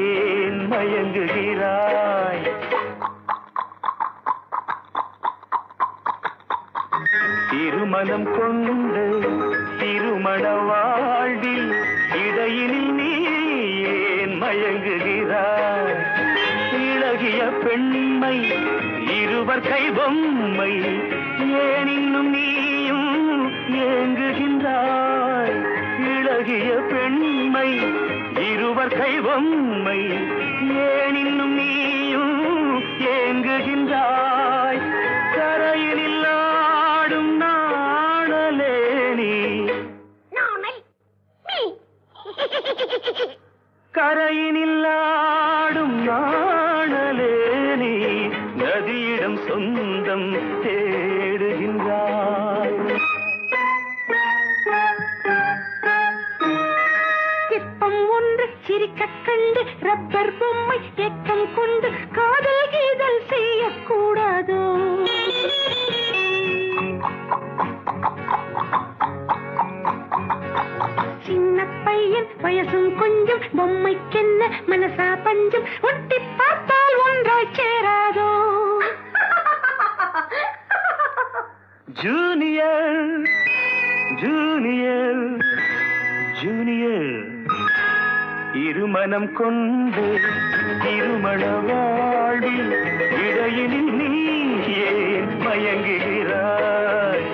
ஏன் மயங்குகிறாய் திருமணம் கொண்ட திருமண வாழ்வில் இடையினில் நீ ஏன் மயங்குகிறாய் இளகிய பெண்மை இருவர் கை பொம்மை ஏன் இன்னும் நீயும் ஏங்குகின்றாய் இளகிய பெண்மை இருவர் கை பொம்மை ஏன் இன்னும் நீயும் ஏங்குகின்றாய் கரையினில் ஆடும் நாணலே நீ கரையினில் ஆடும் நாணலே நீ நதியிடம் சொந்தம் தேடுகின்றாய் சிற்பம் ஒன்று சிரிக்க கண்டு ரப்பர் பொம்மை ஏக்கம் கொண்டு காதல் கீதல் செய்யக்கூடாதோ சின்ன பையன் வயசும் கொஞ்சம் பொம்மைக்கென்ன மனசா பஞ்சம் ஒட்டி பார்த்தால் ஒன்றாய் சேராதோ ஜூனியர் ஜூனியர் ஜூனியர் இருமனம் கொண்டு திருமண வாழ்வில் இடையினில் நீ ஏன் மயங்குகிறாய்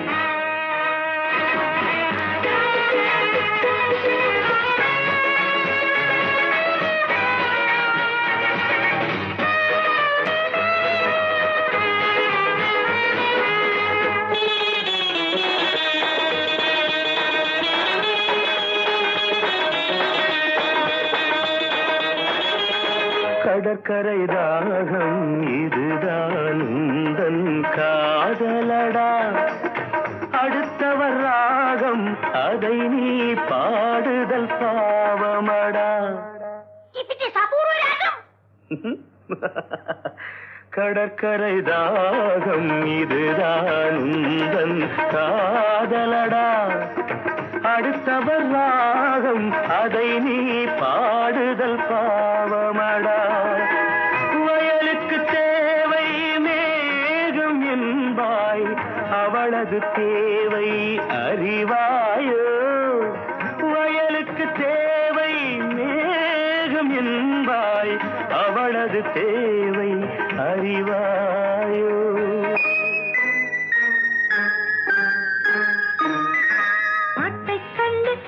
கடற்கரை தாகம் இதுதான் உந்தன் காதலடா அடுத்தவர் ராகம் அதை நீ பாடுதல் பாவமடா கடற்கரை தாகம் இதுதான் உந்தன் காதலடா அடுத்தவர் ராகம் அதை நீ பாடுதல் பாவமடா வயலுக்கு தேவை மேகம் என்பாய் அவளது தேவை அறிவாயோ வயலுக்கு தேவை மேகம் என்பாய் அவளது தேவை அறிவாயோ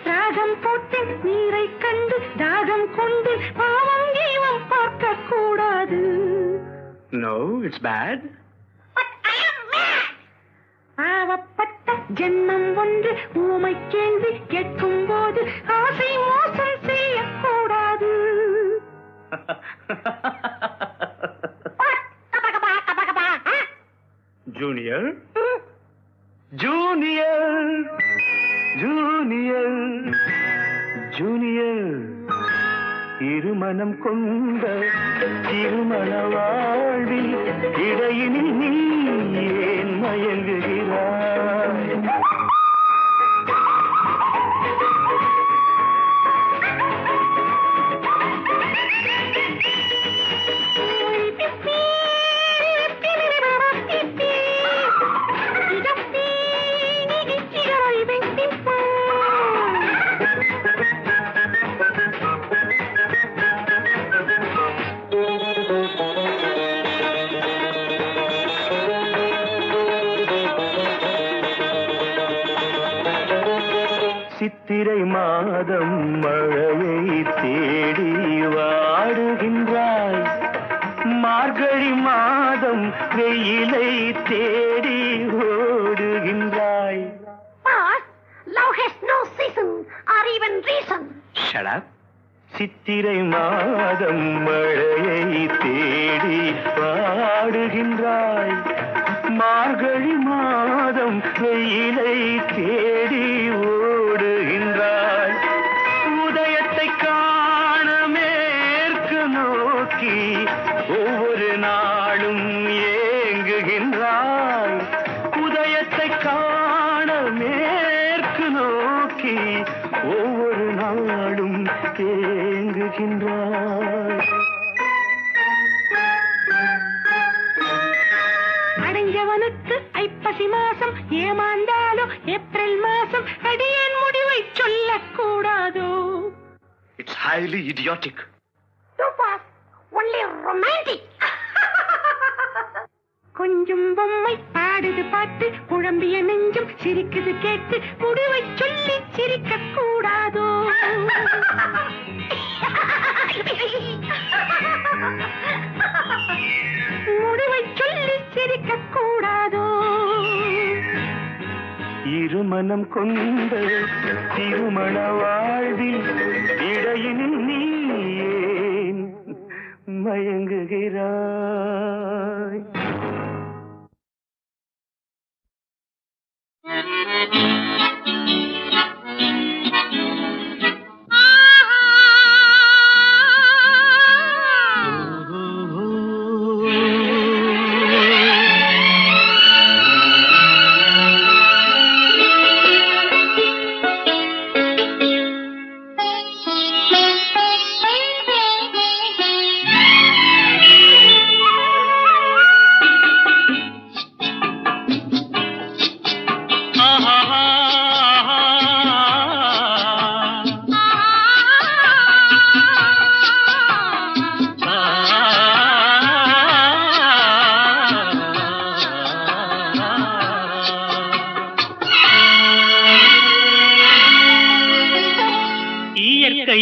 ராகம் போட்டு நீரை கண்டு தாகம் கொண்டு பாவம் ஜீவம் பார்க்க கூடாது No, it's bad. பாவப்பட்ட ஜென்மம் ஒன்று ஊமை கேள்வி கேட்கும் போது ஆசை மோசம் செய்யக்கூடாது Junior? Junior! Junior! Junior! இருமனம் கொண்ட திருமண வாழ்வில் இடையினில் நீ ஏன் மயங்குகிறாய் சித்திரை மாதம் மழையை தேடி வாடுகின்றாய், மார்கழி மாதம் வெயிலை தேடி ஓடுகின்றாய். Love has no season or even reason. Shut up. சித்திரை மாதம் மழையை தேடி பாடுகின்றாய், மார்கழி மாதம் வெயிலை தேடி ஓடுகின்றாய். உதயத்தை காண மேற்கு நோக்கி ஒவ்வொரு நாளும் ஏங்குகின்றாய், உதயத்தை காண மேற்கு நோக்கி ஒவ்வொரு நாளும் ஏங்குகின்றாய். அடைஞ்சவனுக்கு ஐப்பசி மாசம் ஏமாந்தாலோ ஏப்ரல் மாசம் அடியேன் முடிவை சொல்லக்கூடாதோ? It's highly idiotic. Only romantic. கொஞ்சம் பொம்மை பாடுது பாட்டு, குழம்பிய நெஞ்சும் சிரிக்குது கேட்டு, முடிவை சொல்லி சிரிக்க கூடாதோ? முடிவை சொல்லி சிரிக்க கூடாதோ? இருமனம் கொண்ட திருமண வாழ்வில் இடையினில் நீ ஏன் மயங்குகிறாய்?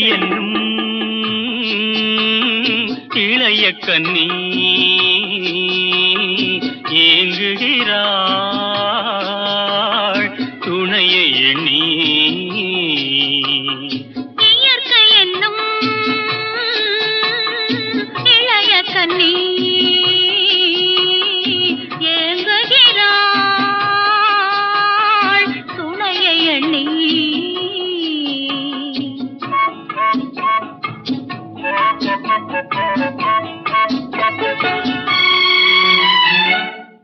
என்னும் இளைய கன்னி ஏங்குகிறாள் துணையை எண்ணி. இயற்கை என்னும் இளைய கன்னி ஏங்குகிறாள் துணையை எண்ணி.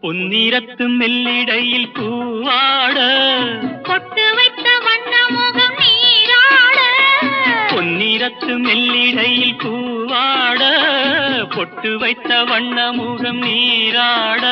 பொன்னிறத்து மெல்லிடையில் பூவாட பொட்டு வைத்த வண்ண முகம் நீராட. பொன்னிறத்து மெல்லிடையில் பூவாட பொட்டு வைத்த வண்ண முகம் நீராட.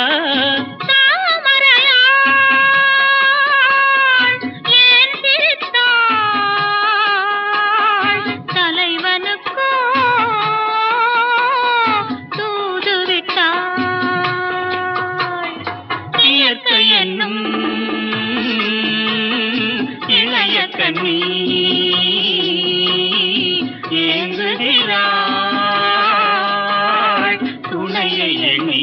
என்னும் இளைய கன்னி ஏங்குகிறாள் துணையை எண்ணி.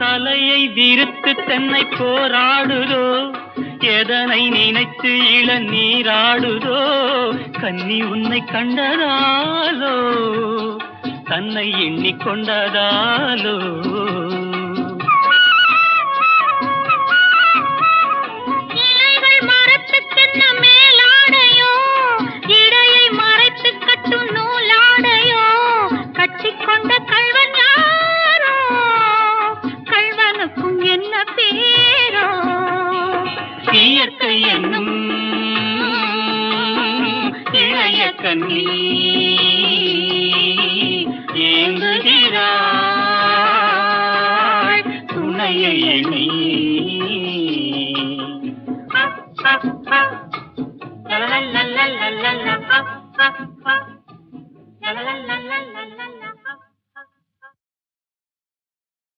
தலையை விரித்து தென்னை போராடுதோ, எதனை நினைத்து இளநீராடுதோ. கன்னி உன்னை கண்டதாலோ தன்னை எண்ணிக்கொண்டதாலோ. இலைகள் மரத்து தென்ன மேலாடையோ, இடையை மறைத்து கட்டும் நூலாடையோ. கட்டிக்கொண்ட கள்வன் யாரோ, கள்வனுக்கும் என்ன பேரோ. இயற்கை என்னும் இளைய கன்னி ஏங்குகிறாள் துணையை எண்ணி. la la la la la